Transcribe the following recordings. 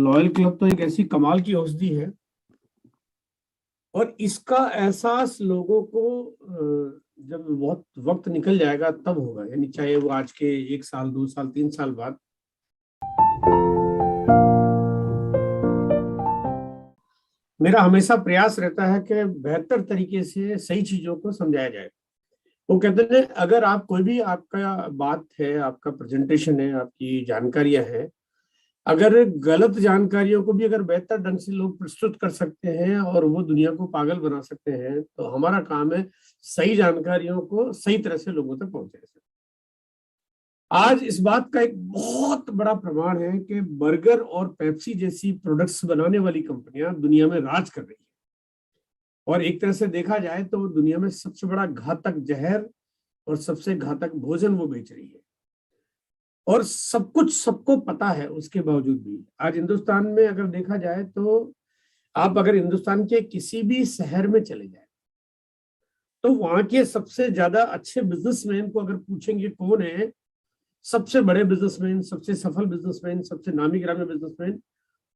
Loyal club तो एक ऐसी कमाल की औषधि है और इसका एहसास लोगों को जब बहुत वक्त निकल जाएगा तब होगा, यानी चाहे वो आज के 1 साल 2 साल 3 साल बाद। मेरा हमेशा प्रयास रहता है कि बेहतर तरीके से सही चीजों को समझाया जाए। वो कहते हैं अगर आप कोई भी आपका बात है, आपका प्रेजेंटेशन है, आपकी जानकारियां हैं, अगर गलत जानकारियों को भी अगर बेहतर ढंग से लोग प्रस्तुत कर सकते हैं और वो दुनिया को पागल बना सकते हैं, तो हमारा काम है सही जानकारियों को सही तरह से लोगों तक पहुंचाए। आज इस बात का एक बहुत बड़ा प्रमाण है कि बर्गर और पेप्सी जैसी प्रोडक्ट्स बनाने वाली कंपनियां दुनिया में राज कर रही है और एक तरह से देखा जाए तो दुनिया में सबसे बड़ा घातक जहर और सबसे घातक भोजन वो बेच रही है और सब कुछ सबको पता है। उसके बावजूद भी आज हिंदुस्तान में अगर देखा जाए तो आप अगर हिंदुस्तान के किसी भी शहर में चले जाए तो वहां के सबसे ज्यादा अच्छे बिजनेसमैन को अगर पूछेंगे कौन है सबसे बड़े बिजनेसमैन, सबसे सफल बिजनेसमैन, सबसे नामी गिरामी बिजनेसमैन,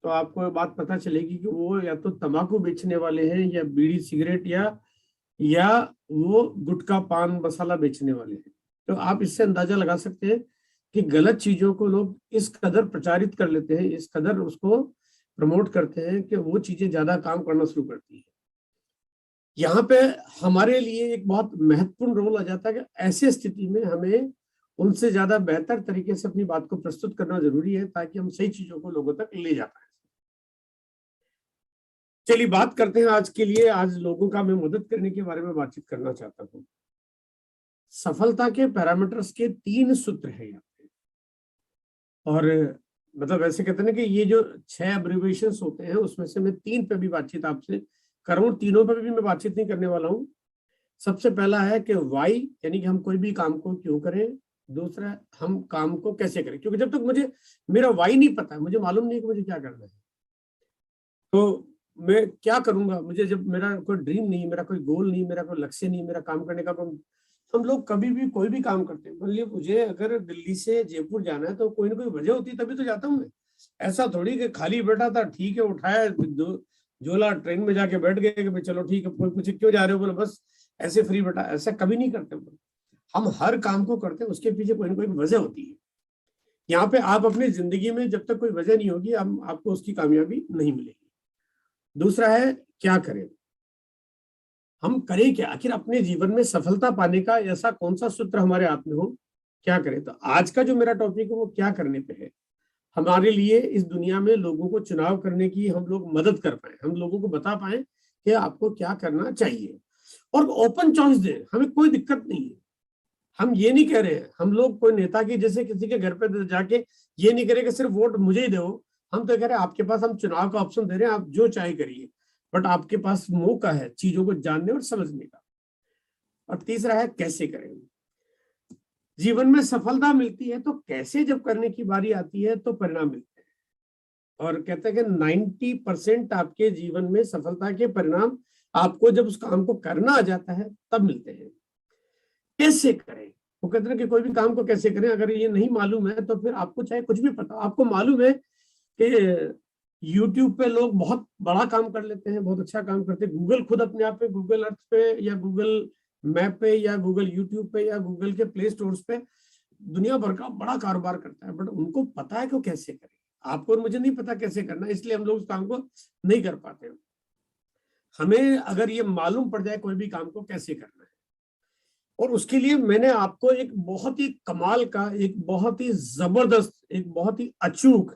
तो आपको बात पता चलेगी कि वो या तो तंबाकू बेचने वाले हैं या बीड़ी सिगरेट या वो गुटखा पान मसाला बेचने वाले हैं। तो आप इससे अंदाजा लगा सकते हैं कि गलत चीजों को लोग इस कदर प्रचारित कर लेते हैं, इस कदर उसको प्रमोट करते हैं कि वो चीजें ज्यादा काम करना शुरू करती है। यहाँ पे हमारे लिए एक बहुत महत्वपूर्ण रोल आ जाता है कि ऐसी स्थिति में हमें उनसे ज्यादा बेहतर तरीके से अपनी बात को प्रस्तुत करना जरूरी है ताकि हम सही चीजों को लोगों तक ले जा पाए। चलिए बात करते हैं आज के लिए। आज लोगों का मैं मदद करने के बारे में बातचीत करना चाहता हूँ। सफलता के पैरामीटर्स के 3 सूत्र हैं यहाँ पे और मतलब ऐसे कहते हैं कि ये जो 6 अब्रिविएशंस होते हैं उसमें से मैं 3 पे भी बातचीत आपसे कर रहा हूँ। तीनों पे भी मैं बातचीत नहीं करने वाला हूँ। सबसे पहला है कि वाई, यानी कि हम कोई भी काम को क्यों करें। दूसरा, हम काम को कैसे करें, क्योंकि जब तक मुझे मेरा वाई नहीं पता है, मुझे मालूम नहीं कि मुझे क्या करना है, तो मैं क्या करूंगा। मुझे जब मेरा कोई ड्रीम नहीं, मेरा कोई गोल नहीं, मेरा कोई लक्ष्य नहीं, मेरा काम करने का कोई, हम लोग कभी भी कोई भी काम करते हैं। मान लीजिए मुझे अगर दिल्ली से जयपुर जाना है तो कोई ना कोई वजह होती है तभी तो जाता हूँ मैं। ऐसा थोड़ी कि खाली बैठा था, ठीक है, उठाया झोला, ट्रेन में जाके बैठ गए कि भाई चलो ठीक है, कोई पूछे क्यों जा रहे हो, बोले बस ऐसे फ्री बैठा। ऐसा कभी नहीं करते। हम हर काम को करते हैं, उसके पीछे कोई ना कोई वजह होती है। यहाँ पे आप अपनी जिंदगी में जब तक कोई वजह नहीं होगी हम आपको उसकी कामयाबी नहीं मिलेगी। दूसरा है क्या करें, हम करें क्या, आखिर अपने जीवन में सफलता पाने का ऐसा कौन सा सूत्र हमारे हाथ में हो, क्या करें। तो आज का जो मेरा टॉपिक है वो क्या करने पे है। हमारे लिए इस दुनिया में लोगों को चुनाव करने की हम लोग मदद कर पाए, हम लोगों को बता पाए कि आपको क्या करना चाहिए और ओपन चॉइस दें। हमें कोई दिक्कत नहीं है। हम ये नहीं कह रहे हैं, हम लोग कोई नेता की जैसे किसी के घर पे जाके ये नहीं करें कि सिर्फ वोट मुझे ही दो। हम तो कह रहे हैं आपके पास हम चुनाव का ऑप्शन दे रहे हैं, आप जो चाहे करिए, बट आपके पास मौका है चीजों को जानने और समझने का। और तीसरा है कैसे करेंगे। जीवन में सफलता मिलती है तो कैसे जब करने की बारी आती है तो परिणाम मिलते हैं। और कहते हैं कि 90% आपके जीवन में सफलता के परिणाम आपको जब उस काम को करना आ जाता है तब मिलते हैं। कैसे करें, वो कहते हैं कि कोई भी काम को कैसे करें, अगर ये नहीं मालूम है तो फिर आपको चाहे कुछ भी पता। आपको मालूम है कि YouTube पे लोग बहुत बड़ा काम कर लेते हैं, बहुत अच्छा काम करते हैं। गूगल खुद अपने आप पे गूगल अर्थ पे या गूगल मैप पे या गूगल यूट्यूब पे या गूगल के प्ले स्टोर्स पे दुनिया भर का बड़ा कारोबार करता है, बट उनको पता है कि वो कैसे करें। आपको और मुझे नहीं पता कैसे करना, इसलिए हम लोग उस काम को नहीं कर पाते। हमें अगर ये मालूम पड़ जाए कोई भी काम को कैसे करना है, और उसके लिए मैंने आपको एक बहुत ही कमाल का, एक बहुत ही जबरदस्त, एक बहुत ही अचूक,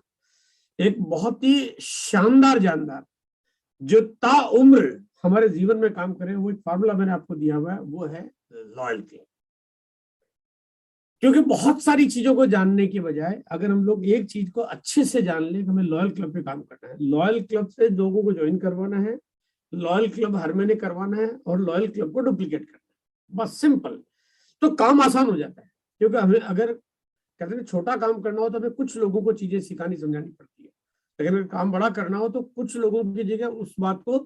एक बहुत ही शानदार जानदार जो ताउम्र हमारे जीवन में काम करे, वो एक फार्मूला मैंने आपको दिया हुआ है, वो है लॉयल्टी। क्योंकि बहुत सारी चीजों को जानने के बजाय अगर हम लोग एक चीज को अच्छे से जान ले, हमें लॉयल क्लब पे काम करना है, लॉयल क्लब से लोगों को ज्वाइन करवाना है, लॉयल क्लब हर महीने करवाना है और लॉयल क्लब को डुप्लीकेट करना है, बस सिंपल। तो काम आसान हो जाता है। क्योंकि हमें अगर कहते हैं छोटा काम करना हो तो हमें कुछ लोगों को चीजें सिखानी समझानी पड़ती है, लेकिन अगर काम बड़ा करना हो तो कुछ लोगों की जगह उस बात को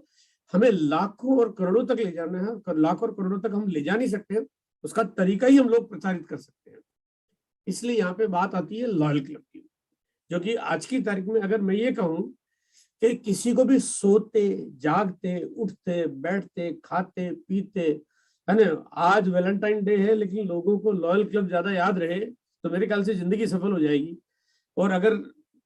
हमें लाखों और करोड़ों तक ले जाना है। लाखों और करोड़ों तक हम ले जा नहीं सकते, उसका तरीका ही हम लोग प्रचारित कर सकते हैं। इसलिए यहाँ पे बात आती है लॉयल क्लब की। जो कि आज की तारीख में अगर मैं ये कहूं कि किसी को भी सोते जागते उठते बैठते खाते पीते, है ना, आज वैलेंटाइन डे है लेकिन लोगों को लॉयल क्लब ज्यादा याद रहे तो मेरे ख्याल से जिंदगी सफल हो जाएगी। और अगर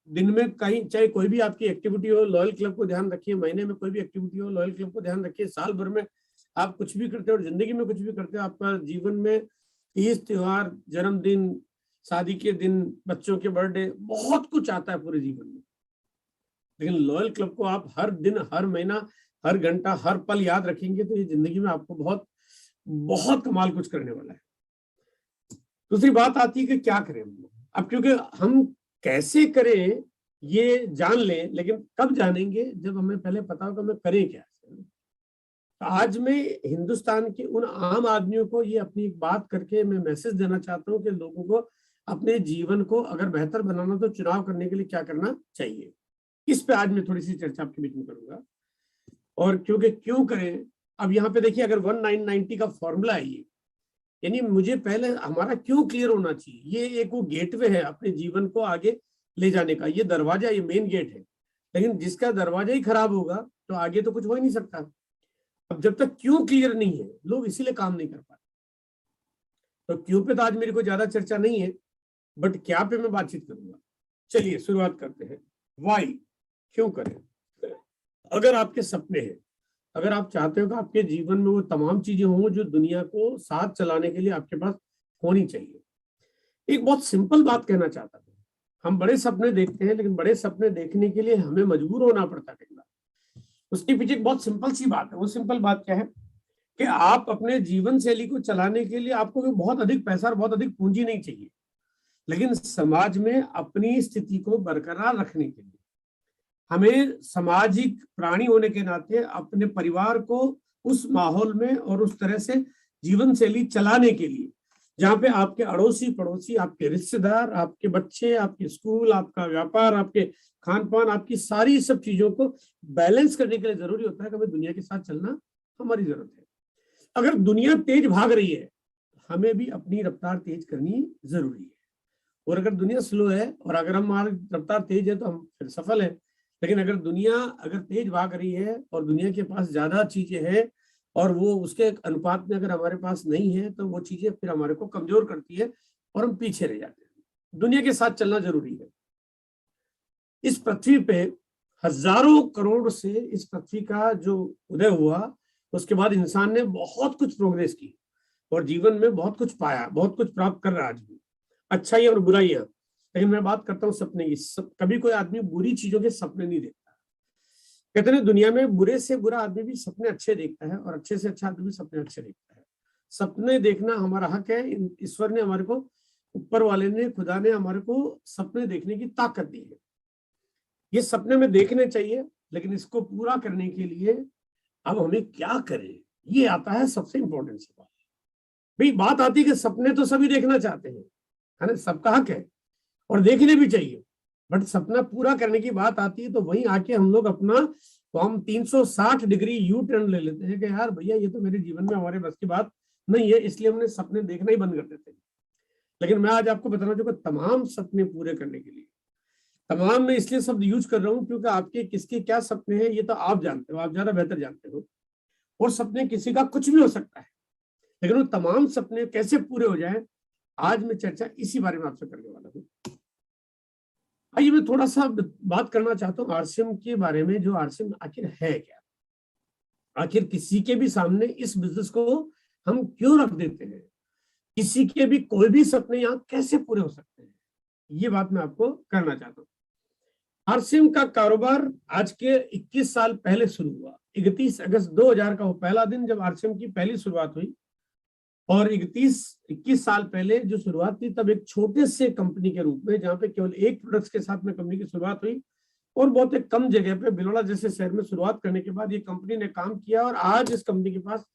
दिन में कहीं चाहे कोई भी आपकी एक्टिविटी हो, लॉयल क्लब को ध्यान रखिए, महीने में कोई भी एक्टिविटी हो, लॉयल क्लब को ध्यान रखिए, साल भर में आप कुछ भी करते हो और जिंदगी में कुछ भी करते हो, आपका जीवन में तीज त्योहार, जन्मदिन, शादी के दिन, बच्चों के बर्थडे, बहुत कुछ आता है पूरे जीवन में। लेकिन लॉयल क्लब को आप हर दिन, हर महीना, हर घंटा, हर पल याद रखेंगे तो ये जिंदगी में आपको बहुत बहुत कमाल कुछ करने वाला है। दूसरी बात आती है कि क्या करें हम लोग। अब क्योंकि हम कैसे करें ये जान लें, लेकिन कब जानेंगे, जब हमें पहले पता होगा हमें करें क्या। आज मैं हिंदुस्तान के उन आम आदमियों को ये अपनी एक बात करके मैं मैसेज देना चाहता हूँ कि लोगों को अपने जीवन को अगर बेहतर बनाना तो चुनाव करने के लिए क्या करना चाहिए। इस पे आज मैं थोड़ी सी चर्चा आपके बीच में करूंगा। और क्योंकि क्यों करें, अब यहाँ पे देखिए, अगर 1990 का फॉर्मूला है ये, यानी मुझे पहले हमारा क्यों क्लियर होना चाहिए। ये एक वो गेटवे है अपने जीवन को आगे ले जाने का, ये दरवाजा, ये मेन गेट है। लेकिन जिसका दरवाजा ही खराब होगा तो आगे तो कुछ हो ही नहीं सकता। अब जब तक क्यों क्लियर नहीं है, लोग इसीलिए काम नहीं कर पाते। तो क्यों पे तो आज मेरी कोई ज्यादा चर्चा नहीं है, बट क्या पे मैं बातचीत करूंगा। चलिए शुरुआत करते हैं। वाई, क्यों करें। अगर आपके सपने हैं, अगर आप चाहते हो कि आपके जीवन में वो तमाम चीजें हों जो दुनिया को साथ चलाने के लिए आपके पास होनी चाहिए, एक बहुत सिंपल बात कहना चाहता हूं। हम बड़े सपने देखते हैं, लेकिन बड़े सपने देखने के लिए हमें मजबूर होना पड़ता है कई बार। उसके पीछे एक बहुत सिंपल सी बात है। वो सिंपल बात क्या है कि आप अपने जीवन शैली को चलाने के लिए आपको बहुत अधिक पैसा और बहुत अधिक पूंजी नहीं चाहिए, लेकिन समाज में अपनी स्थिति को बरकरार रखने के लिए हमें सामाजिक प्राणी होने के नाते अपने परिवार को उस माहौल में और उस तरह से जीवन शैली चलाने के लिए जहाँ पे आपके अड़ोसी पड़ोसी, आपके रिश्तेदार, आपके बच्चे, आपके स्कूल, आपका व्यापार, आपके खान पान, आपकी सारी सब चीजों को बैलेंस करने के लिए जरूरी होता है कि हमें दुनिया के साथ चलना हमारी जरूरत है। अगर दुनिया तेज भाग रही है, हमें भी अपनी रफ्तार तेज करनी जरूरी है। और अगर दुनिया स्लो है और अगर हमारी रफ्तार तेज है तो हम फिर सफल है। लेकिन अगर दुनिया अगर तेज भाग रही है और दुनिया के पास ज्यादा चीजें हैं और वो उसके अनुपात में अगर हमारे पास नहीं है तो वो चीजें फिर हमारे को कमजोर करती है और हम पीछे रह जाते हैं। दुनिया के साथ चलना जरूरी है। इस पृथ्वी पे हजारों करोड़ से इस पृथ्वी का जो उदय हुआ, उसके बाद इंसान ने बहुत कुछ प्रोग्रेस की और जीवन में बहुत कुछ पाया, बहुत कुछ प्राप्त कर रहा है आज भी, अच्छाई और बुराइयां। लेकिन मैं बात करता हूँ सपने की। कभी कोई आदमी बुरी चीजों के सपने नहीं देखता। कहते हैं दुनिया में बुरे से बुरा आदमी भी सपने अच्छे देखता है और अच्छे से अच्छा आदमी भी सपने अच्छे देखता है। सपने देखना हमारा हक है। ईश्वर ने हमारे को, ऊपर वाले ने, खुदा ने हमारे को सपने देखने की ताकत दी है। ये सपने में देखने चाहिए, लेकिन इसको पूरा करने के लिए अब हमें क्या करें, ये आता है सबसे इंपॉर्टेंट सी बात। भाई बात आती है कि सपने तो सभी देखना चाहते हैं, है ना, सबका हक है और देखने भी चाहिए। बट सपना पूरा करने की बात आती है तो वहीं आके हम लोग अपना तो हम 360 डिग्री यू टर्न ले लेते हैं कि यार भैया ये तो मेरे जीवन में हमारे बस की बात नहीं है, इसलिए हमने सपने देखना ही बंद कर देते हैं। लेकिन मैं आज आपको बताना चाहूंगा तमाम सपने पूरे करने के लिए, तमाम में इसलिए शब्द यूज कर रहा हूं क्योंकि आपके किसके क्या सपने हैं ये तो आप जानते हो, आप ज्यादा बेहतर जानते हो। और सपने किसी का कुछ भी हो सकता है, लेकिन वो तमाम सपने कैसे पूरे हो जाए, आज मैं चर्चा इसी बारे में आपसे करने वाला हूँ। आइए मैं थोड़ा सा बात करना चाहता हूँ आरसीएम के बारे में। जो आरसीएम आखिर है क्या, आखिर किसी के भी सामने इस बिजनेस को हम क्यों रख देते हैं, किसी के भी कोई भी सपने यहाँ कैसे पूरे हो सकते हैं, ये बात मैं आपको करना चाहता हूँ। आरसीएम का कारोबार आज के 21 साल पहले शुरू हुआ। 31 अगस्त 2000 का वो पहला दिन जब आरसीएम की पहली शुरुआत हुई। और 21 साल पहले जो शुरुआत थी तब एक छोटे से कंपनी के रूप में, जहां पे केवल एक प्रोडक्ट्स के साथ में कंपनी की शुरुआत हुई और बहुत एक कम जगह पे बिलोड़ा जैसे शहर में शुरुआत करने के बाद ये कंपनी ने काम किया। और आज इस कंपनी के पास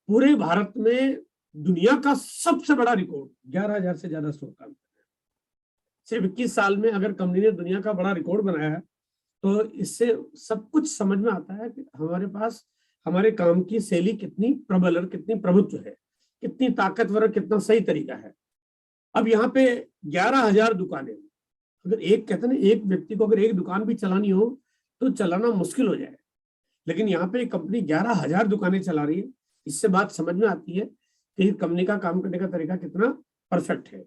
पूरे भारत में दुनिया का सबसे बड़ा रिकॉर्ड 11,000 से ज्यादा स्टोर काम कर रहे हैं। सिर्फ 21 साल में अगर कंपनी ने दुनिया का बड़ा रिकॉर्ड बनाया है तो इससे सब कुछ समझ में आता है कि हमारे पास हमारे काम की शैली कितनी प्रबल और कितनी प्रभुत्व है, कितनी ताकतवर, कितना सही तरीका है। अब यहाँ पे 11,000 दुकानें, अगर एक कहते हैं ना, एक व्यक्ति को अगर एक दुकान भी चलानी हो तो चलाना मुश्किल हो जाए, लेकिन यहाँ पे एक कंपनी 11,000 दुकानें चला रही है। इससे बात समझ में आती है कि कंपनी का काम करने का तरीका कितना परफेक्ट है।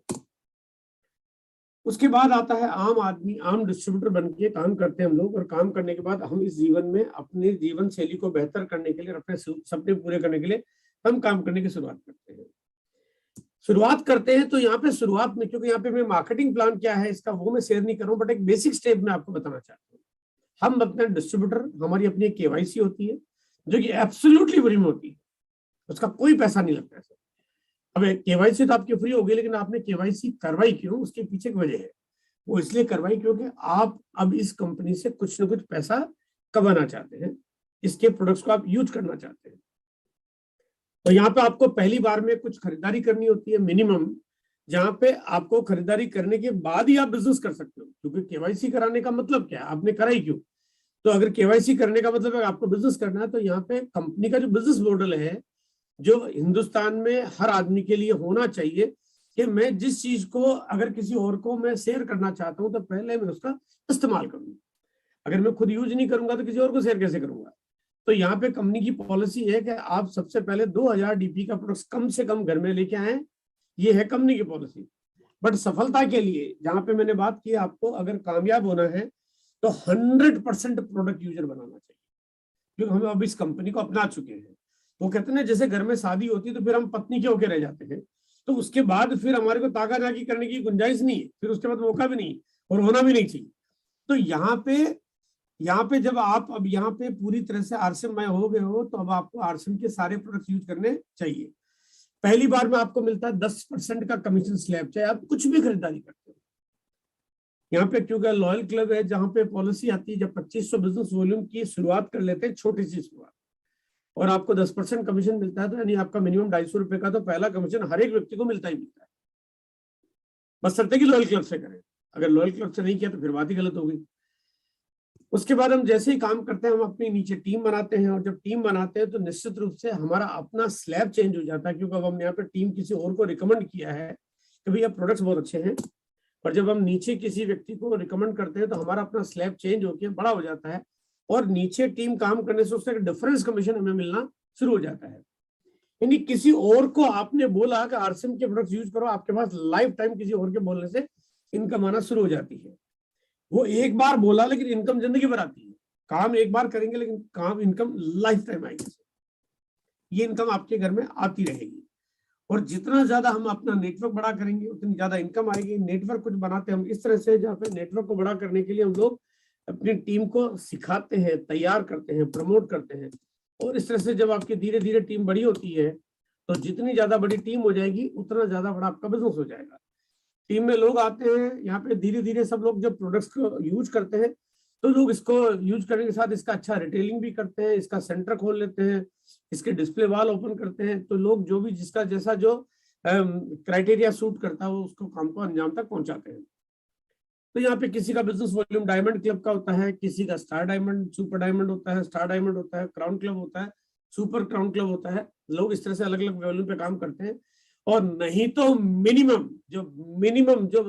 उसके बाद आता है आम आदमी, आम डिस्ट्रीब्यूटर बन के काम करते हैं हम लोग, और काम करने के बाद हम इस जीवन में अपने जीवन शैली को बेहतर करने के लिए, अपने सपने पूरे करने के लिए हम काम करने की शुरुआत करते हैं। तो यहाँ पे शुरुआत में, क्योंकि यहाँ पे मैं मार्केटिंग प्लान क्या है इसका वो मैं शेयर नहीं कर रहा हूँ, बट एक बेसिक स्टेप में आपको बताना चाहता हूँ। हम अपने डिस्ट्रीब्यूटर, हमारी अपनी केवाईसी होती है जो कि एब्सोल्युटली फ्री में होती है, उसका कोई पैसा नहीं लगता है। अब केवाईसी तो आपकी फ्री होगी, लेकिन आपने केवाईसी करवाई क्यों, उसके पीछे की वजह है। वो इसलिए करवाई क्योंकि आप अब इस कंपनी से कुछ ना कुछ पैसा कमाना चाहते हैं, इसके प्रोडक्ट्स को आप यूज करना चाहते हैं। तो यहाँ पे आपको पहली बार में कुछ खरीदारी करनी होती है मिनिमम, जहां पे आपको खरीदारी करने के बाद ही आप बिजनेस कर सकते हो। क्योंकि केवाईसी कराने का मतलब क्या है, आपने कराई क्यों? तो अगर केवाईसी करने का मतलब है आपको बिजनेस करना है, तो यहाँ पे कंपनी का जो बिजनेस मॉडल है, जो हिंदुस्तान में हर आदमी के लिए होना चाहिए, कि मैं जिस चीज को अगर किसी और को मैं शेयर करना चाहता हूं तो पहले मैं उसका इस्तेमाल करूंगा। अगर मैं खुद यूज नहीं करूंगा तो किसी और को शेयर कैसे करूंगा? तो यहाँ पे कंपनी की पॉलिसी है कि आप सबसे पहले 2000 डीपी का प्रोडक्ट कम से कम घर में लेके आए। ये है कंपनी की पॉलिसी। बट सफलता के लिए जहां पे मैंने बात की, आपको अगर कामयाब होना है तो 100% प्रोडक्ट यूजर बनाना चाहिए, क्योंकि हम अब इस कंपनी को अपना चुके हैं। वो कहते हैं जैसे घर में शादी होती है तो फिर हम पत्नी के होके रह जाते हैं, तो उसके बाद फिर हमारे को ताका झाकी करने की गुंजाइश नहीं है, फिर उसके बाद मौका भी नहीं और होना भी नहीं चाहिए। तो यहाँ पे जब आप अब यहाँ पे पूरी तरह से आरसीएम हो गए हो, तो अब आपको आरसीएम के सारे प्रोडक्ट यूज करने चाहिए। पहली बार में आपको मिलता है 10% का कमीशन स्लैब, चाहे आप कुछ भी खरीदारी करते हो। यहाँ पे क्योंकि लॉयल क्लब है, जहां पे पॉलिसी आती है जब 2500 बिजनेस वॉल्यूम की शुरुआत कर लेते हैं, छोटी सी शुरुआत, और आपको 10% कमीशन मिलता है, तो यानी आपका मिनिमम 250 रुपए का तो पहला कमीशन हर एक व्यक्ति को मिलता ही मिलता है। बस शर्त है कि लॉयल क्लब से करें। अगर लॉयल क्लब से नहीं किया तो फिर बात ही गलत हो गई। उसके बाद हम जैसे ही काम करते हैं, हम अपनी नीचे टीम बनाते हैं, और जब टीम बनाते हैं तो निश्चित रूप से हमारा अपना स्लैब चेंज हो जाता है, क्योंकि अब हमने यहाँ पे टीम किसी और को रिकमेंड किया है कि भैया प्रोडक्ट्स बहुत अच्छे हैं। और जब हम नीचे किसी व्यक्ति को रिकमेंड करते हैं तो हमारा अपना स्लैब चेंज होकर बड़ा हो जाता है, और नीचे टीम काम करने से उसका डिफरेंस कमीशन हमें मिलना शुरू हो जाता है। यानी किसी और को आपने बोला कि आरसीएम के प्रोडक्ट्स यूज करो, आपके पास लाइफ टाइम किसी और के बोलने से इनकम आना शुरू हो जाती है। वो एक बार बोला लेकिन इनकम जिंदगी भर आती है। काम एक बार करेंगे लेकिन काम इनकम लाइफ टाइम आएगी। ये इनकम आपके घर में आती रहेगी, और जितना ज्यादा हम अपना नेटवर्क बड़ा करेंगे उतनी ज्यादा इनकम आएगी। नेटवर्क कुछ बनाते हैं हम इस तरह से, जहाँ पे नेटवर्क को बड़ा करने के लिए हम लोग अपनी टीम को सिखाते हैं, तैयार करते हैं, प्रमोट करते हैं। और इस तरह से जब आपकी धीरे धीरे टीम बड़ी होती है, तो जितनी ज्यादा बड़ी टीम हो जाएगी उतना ज्यादा बड़ा आपका बिजनेस हो जाएगा। टीम में लोग आते हैं, यहाँ पे धीरे धीरे सब लोग जब प्रोडक्ट्स को यूज करते हैं, तो लोग इसको यूज करने के साथ इसका अच्छा रिटेलिंग भी करते हैं, इसका सेंटर खोल लेते हैं, इसके डिस्प्ले वॉल ओपन करते हैं। तो लोग जो भी जिसका जैसा जो क्राइटेरिया सूट करता है वो उसको काम को अंजाम तक पहुंचाते हैं। तो यहाँ पे किसी का बिजनेस वॉल्यूम डायमंड क्लब का होता है, किसी का स्टार डायमंड, सुपर डायमंड होता है, स्टार डायमंड होता है, क्राउन क्लब होता है, सुपर क्राउन क्लब होता है। लोग इस तरह से अलग अलग वॉल्यूम पे काम करते हैं। और नहीं तो मिनिमम जो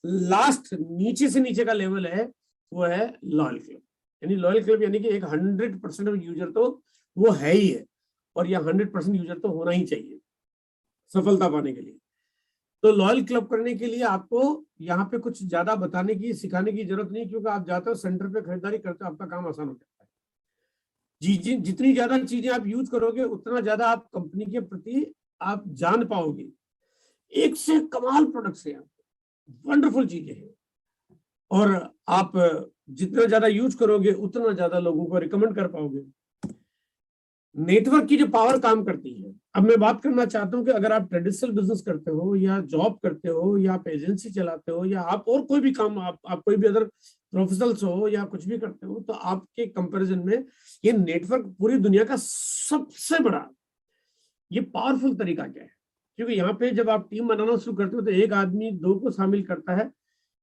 लास्ट नीचे से नीचे का लेवल है वो है लॉयल क्लब। यानी लॉयल क्लब यानी कि एक 100% यूजर तो वो है ही है, और यह 100% यूजर तो होना ही चाहिए सफलता पाने के लिए। तो लॉयल क्लब करने के लिए आपको यहाँ पे कुछ ज्यादा बताने की, सिखाने की जरूरत नहीं, क्योंकि आप जाते हो सेंटर पे खरीदारी करते हो, आपका काम आसान हो जाता है। जितनी ज्यादा चीजें आप यूज करोगे उतना ज्यादा आप कंपनी के प्रति आप जान पाओगे। एक से कमाल प्रोडक्ट्स हैं, वंडरफुल चीजें हैं, और आप जितना ज्यादा यूज करोगे उतना ज्यादा लोगों को रिकमेंड कर पाओगे। नेटवर्क की जो पावर काम करती है। अब मैं बात करना चाहता हूं कि अगर आप ट्रेडिशनल बिजनेस करते हो, या जॉब करते हो, या आप एजेंसी चलाते हो, या आप और कोई भी काम, आप कोई भी अदर प्रोफेशनल्स हो, या कुछ भी करते हो, तो आपके कंपैरिजन में ये नेटवर्क पूरी दुनिया का सबसे बड़ा ये पावरफुल तरीका क्या है। क्योंकि यहाँ पे जब आप टीम बनाना शुरू करते हो तो एक आदमी 2 को शामिल करता है,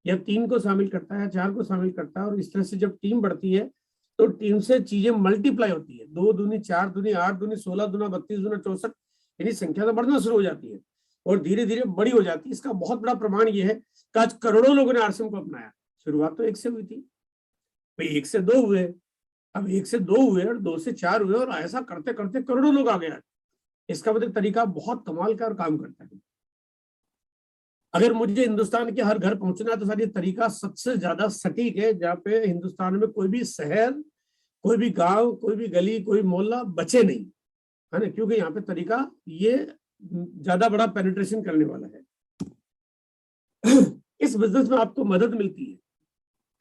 या 3 को शामिल करता है, 4 को शामिल करता है, और इस तरह से जब टीम बढ़ती है तो टीम से चीजें मल्टीप्लाई होती है। 2 दूनी 4 दूनी 8 दूनी 16 दूना 32 दूना 64, यानी संख्या तो बढ़ना शुरू हो जाती है और धीरे धीरे बड़ी हो जाती है। इसका बहुत बड़ा प्रमाण ये है तो आज करोड़ों लोगों ने आरसीएम को अपनाया। शुरुआत तो 1 से हुई थी भाई, 1 से 2 हुए, अब 1 से 2 हुए और 2 से 4 हुए, और ऐसा करते करते करोड़ों लोग आ गए। इसका मतलब तरीका बहुत कमाल का और काम करता है। अगर मुझे हिंदुस्तान के हर घर पहुंचना है तो सर ये तरीका सबसे ज्यादा सटीक है, जहाँ पे हिंदुस्तान में कोई भी शहर, कोई भी गांव, कोई भी गली, कोई मोहल्ला बचे नहीं, है ना, क्योंकि यहाँ पे तरीका ये ज्यादा बड़ा पेनिट्रेशन करने वाला है। इस बिजनेस में आपको मदद मिलती है,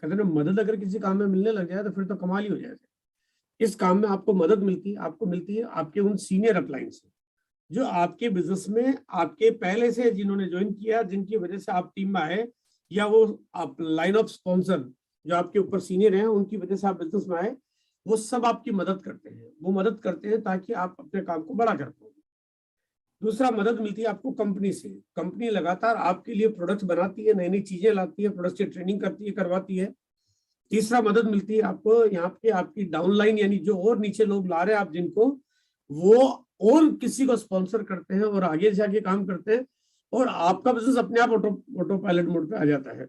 कहते हैं मदद अगर किसी काम में मिलने लग जाए तो फिर तो कमाल ही हो जाएगा। इस काम में आपको मदद मिलती है, आपको मिलती है आपके उन सीनियर अपलाइन से जो आपके बिजनेस में आपके पहले से जिन्होंने ज्वाइन किया, जिनकी वजह से आप टीम में आए, या वो आप लाइन ऑफ स्पॉन्सर जो आपके ऊपर सीनियर हैं उनकी वजह से आप बिजनेस में आए, वो सब आपकी मदद करते हैं। वो मदद करते हैं ताकि आप अपने काम को बड़ा कर पाओ। दूसरा, मदद मिलती है आपको कंपनी से। कंपनी लगातार आपके लिए प्रोडक्ट्स बनाती है, नई नई चीजें लाती है, प्रोडक्ट्स की ट्रेनिंग करती है, करवाती है। तीसरा, मदद मिलती है आपको यहाँ पे आपकी डाउनलाइन, यानी जो और नीचे लोग ला रहे हैं आप जिनको, वो और किसी को स्पॉन्सर करते हैं और आगे जाके काम करते हैं, और आपका बिजनेस अपने आप ऑटो पायलट मोड पे आ जाता है।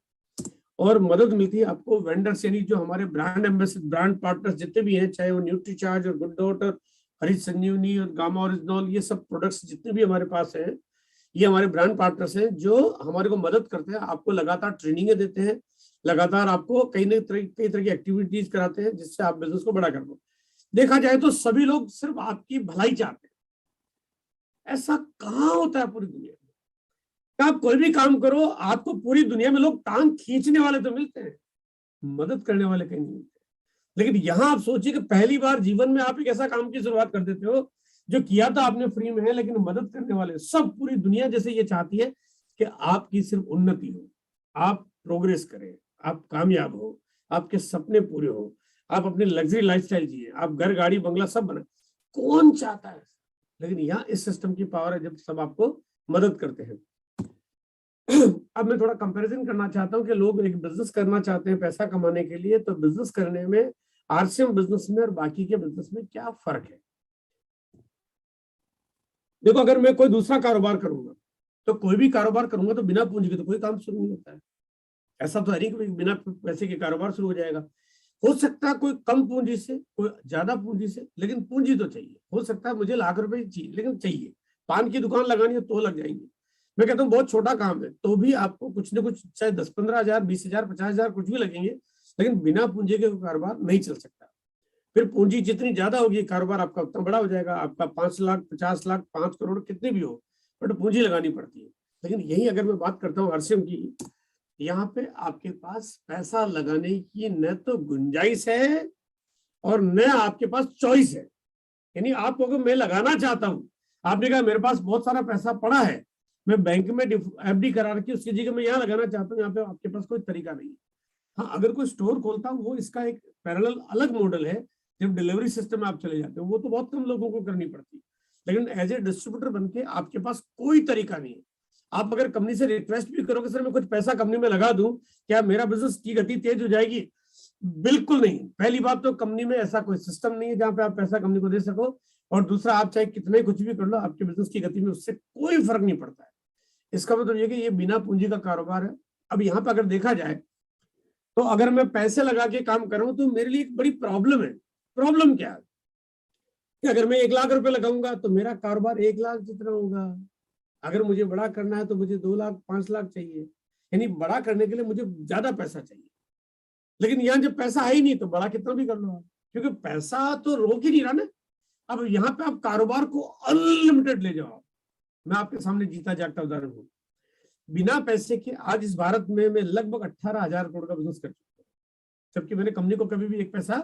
और मदद मिलती है आपको वेंडर्स, यानी जो हमारे ब्रांड एम्बेसडर, ब्रांड पार्टनर्स जितने भी हैं, चाहे वो न्यूट्रीचार्ज और गुड डॉट और हरीश संजीवनी और गामा ओरिजिनल, ये सब प्रोडक्ट्स जितने भी हमारे पास हैं, ये हमारे ब्रांड पार्टनर्स हैं जो हमारे को मदद करते हैं, आपको लगातार ट्रेनिंगें देते हैं, लगातार आपको कई तरह की एक्टिविटीज कराते हैं जिससे आप बिजनेस को बड़ा कर पाओ। देखा जाए तो सभी लोग सिर्फ आपकी भलाई चाहते हैं। ऐसा कहाँ होता है पूरी दुनिया में? आप कोई भी काम करो, आपको पूरी दुनिया में लोग टांग खींचने वाले तो मिलते हैं, मदद करने वाले कहीं नहीं मिलते। लेकिन यहां आप सोचिए कि पहली बार जीवन में आप एक ऐसा काम की शुरुआत कर देते हो जो किया तो आपने फ्री में है, लेकिन मदद करने वाले सब पूरी दुनिया जैसे ये चाहती है कि आपकी सिर्फ उन्नति हो, आप प्रोग्रेस करें, आप कामयाब हो, आपके सपने पूरे हो, आप अपनी लग्जरी लाइफस्टाइल जिए, आप घर, गाड़ी, बंगला सब बनाए। कौन चाहता है? लेकिन यहाँ इस सिस्टम की पावर है जब सब आपको मदद करते हैं। अब मैं थोड़ा कंपैरिजन करना चाहता हूँ कि लोग एक बिजनेस करना चाहते हैं पैसा कमाने के लिए, तो बिजनेस करने में आरसीएम बिजनेस में और बाकी के बिजनेस में क्या फर्क है। देखो, अगर मैं कोई दूसरा कारोबार करूंगा, तो कोई भी कारोबार करूंगा तो बिना पूंजी के तो कोई काम शुरू नहीं होता है। ऐसा तो है नहीं कि बिना पैसे के कारोबार शुरू हो जाएगा। हो सकता है कोई कम पूंजी से, कोई ज्यादा पूंजी से, लेकिन पूंजी तो चाहिए। हो सकता है मुझे लाख रुपए चाहिए, लेकिन चाहिए। पान की दुकान लगानी है तो लग जाएंगे। मैं कहता हूँ बहुत छोटा काम है तो भी आपको कुछ ना कुछ, चाहे 10-15 हजार, 20,000, 50,000 कुछ भी लगेंगे, लेकिन बिना पूंजी के कारोबार नहीं चल सकता। फिर पूंजी जितनी ज्यादा होगी कारोबार आपका उतना बड़ा हो जाएगा। आपका 5 लाख, 50 लाख, 5 करोड़ कितने भी हो, बट पूंजी लगानी पड़ती है। लेकिन यही अगर मैं बात करता हूँ आरसीएम की, यहाँ पे आपके पास पैसा लगाने की न तो गुंजाइश है और न आपके पास चॉइस है। यानी आप अगर मैं लगाना चाहता हूं, आपने कहा मेरे पास बहुत सारा पैसा पड़ा है, मैं बैंक में एफडी करा रखी, उसकी जगह मैं यहाँ लगाना चाहता हूँ, यहाँ पे आपके पास कोई तरीका नहीं है। हाँ, अगर कोई स्टोर खोलता हूँ, वो इसका एक पैरेलल अलग मॉडल है। जब डिलीवरी सिस्टम में आप चले जाते हो, वो तो बहुत कम लोगों को करनी पड़ती है। लेकिन एज ए डिस्ट्रीब्यूटर बनके आपके पास कोई तरीका नहीं है। आप अगर कंपनी से रिक्वेस्ट भी करोगे, सर मैं कुछ पैसा कंपनी में लगा दूं, क्या मेरा बिजनेस की गति तेज हो जाएगी? बिल्कुल नहीं। पहली बात तो कंपनी में ऐसा कोई सिस्टम नहीं है जहां पे आप पैसा कंपनी को दे सको, और दूसरा, आप चाहे कितने कुछ भी कर लो, आपके बिजनेस की गति में उससे कोई फर्क नहीं पड़ता है। इसका मतलब ये कि ये बिना पूंजी का कारोबार है। अब यहाँ पे अगर देखा जाए तो अगर मैं पैसे लगा के काम कर रहा हूं तो मेरे लिए एक बड़ी प्रॉब्लम है। प्रॉब्लम क्या है कि अगर मैं 1 लाख रुपए लगाऊंगा तो मेरा कारोबार 1 लाख जितना होगा। अगर मुझे बड़ा करना है तो मुझे 2 लाख, 5 लाख चाहिए। यानी बड़ा करने के लिए मुझे ज्यादा पैसा चाहिए। लेकिन यहाँ जब पैसा है ही नहीं तो बड़ा कितना भी कर लो आप, क्योंकि पैसा तो रोक ही नहीं रहा ना। अब यहाँ पे आप कारोबार को अनलिमिटेड ले जाओ। मैं आपके सामने जीता जागता उदाहरण हूँ। बिना पैसे के आज इस भारत में मैं लगभग 18,000 करोड़ का बिजनेस कर चुका हूँ, जबकि मैंने कंपनी को कभी भी एक पैसा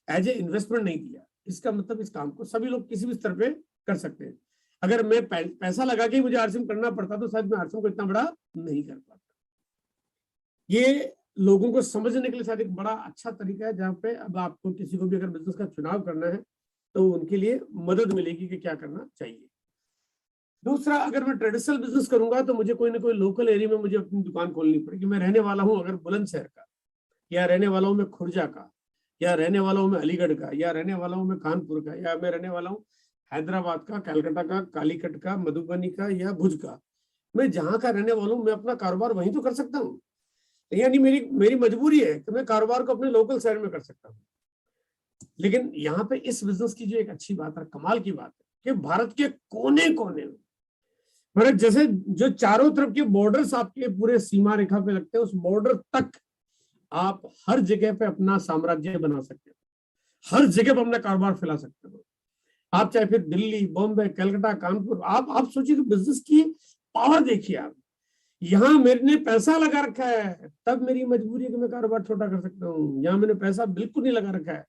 एज ए इन्वेस्टमेंट नहीं दिया। इसका मतलब इस काम को सभी लोग किसी भी स्तर पे कर सकते हैं। अगर मैं पैसा लगा के मुझे आरसीएम करना पड़ता तो शायद मैं आरसीएम को इतना बड़ा नहीं कर पाता। ये लोगों को समझने के लिए शायद एक बड़ा अच्छा तरीका है, जहाँ पे अब आपको किसी को भी अगर बिजनेस का चुनाव करना है तो उनके लिए मदद मिलेगी कि क्या करना चाहिए। दूसरा, अगर मैं ट्रेडिशनल बिजनेस करूंगा तो मुझे कोई ना कोई लोकल एरिया में मुझे अपनी दुकान खोलनी पड़ेगी। मैं रहने वाला हूं अगर बुलंदशहर का, या रहने वाला हूं मैं खुर्जा का, या रहने वाला हूं मैं अलीगढ़ का, या रहने वाला हूं मैं कानपुर का, या मैं रहने वाला हूं हैदराबाद का, कलकत्ता का, कालीकट का, मधुबनी का, या भुज का। मैं जहां का रहने वाला हूं मैं अपना कारोबार वहीं तो कर सकता हूँ। यानी मेरी मेरी मजबूरी है कि मैं कारोबार को अपने लोकल शहर में कर सकता हूँ। लेकिन यहाँ पे इस बिजनेस की जो एक अच्छी बात है, कमाल की बात है, कि भारत के कोने कोने में, मतलब जैसे जो चारों तरफ के बॉर्डर्स आपके पूरे सीमा रेखा पे लगते हैं, उस बॉर्डर तक आप हर जगह पे अपना साम्राज्य बना सकते हो, हर जगह पे अपना कारोबार फैला सकते हो। आप चाहे फिर दिल्ली, बॉम्बे, कलकत्ता, कानपुर, आप सोचिए कि बिजनेस की पावर देखिए आप। यहाँ मैंने पैसा लगा रखा है, तब मेरी मजबूरी है कि मैं कारोबार छोटा कर सकता हूँ। यहाँ मैंने पैसा बिल्कुल नहीं लगा रखा है,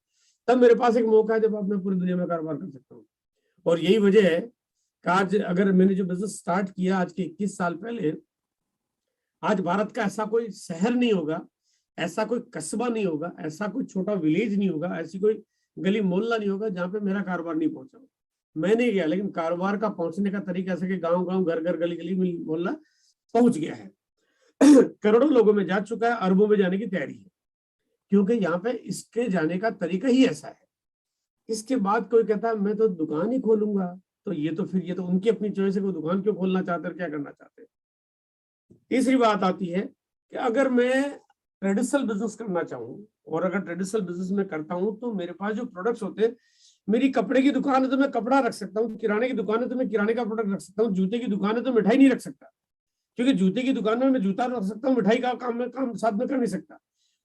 तब मेरे पास एक मौका है जब अब मैं पूरी दुनिया में कारोबार कर सकता हूँ। और यही वजह है कि आज अगर मैंने जो बिजनेस स्टार्ट किया आज के 21 साल पहले, आज भारत का ऐसा कोई शहर नहीं होगा, ऐसा कोई कस्बा नहीं होगा, ऐसा कोई छोटा विलेज नहीं होगा, ऐसी कोई गली मोहल्ला नहीं होगा जहाँ पे मेरा कारोबार नहीं पहुंचा। मैं नहीं गया, लेकिन कारोबार का पहुंचने का तरीका ऐसा कि गांव गांव, घर घर, गली गली, मोहल्ला पहुंच गया है। करोड़ों लोगों में जा चुका है, अरबों में जाने की तैयारी है, क्योंकि यहाँ पे इसके जाने का तरीका ही ऐसा है। इसके बाद कोई कहता है मैं तो दुकान ही खोलूंगा, तो ये तो उनकी अपनी चॉइस है, कोई दुकान क्यों खोलना चाहते हैं, क्या करना चाहते हैं। तीसरी बात आती है कि अगर मैं ट्रेडिशनल बिजनेस करना चाहूँ, और अगर ट्रेडिशनल बिजनेस में करता हूँ तो मेरे पास जो प्रोडक्ट्स होते हैं, मेरी कपड़े की दुकान है तो मैं कपड़ा रख सकता हूँ, किराने की दुकान है तो मैं किराने का प्रोडक्ट रख सकता हूँ, जूते की दुकान है तो मिठाई नहीं रख सकता, क्योंकि जूते की दुकान में मैं जूता रख सकता हूँ, मिठाई का काम साथ में कर नहीं सकता।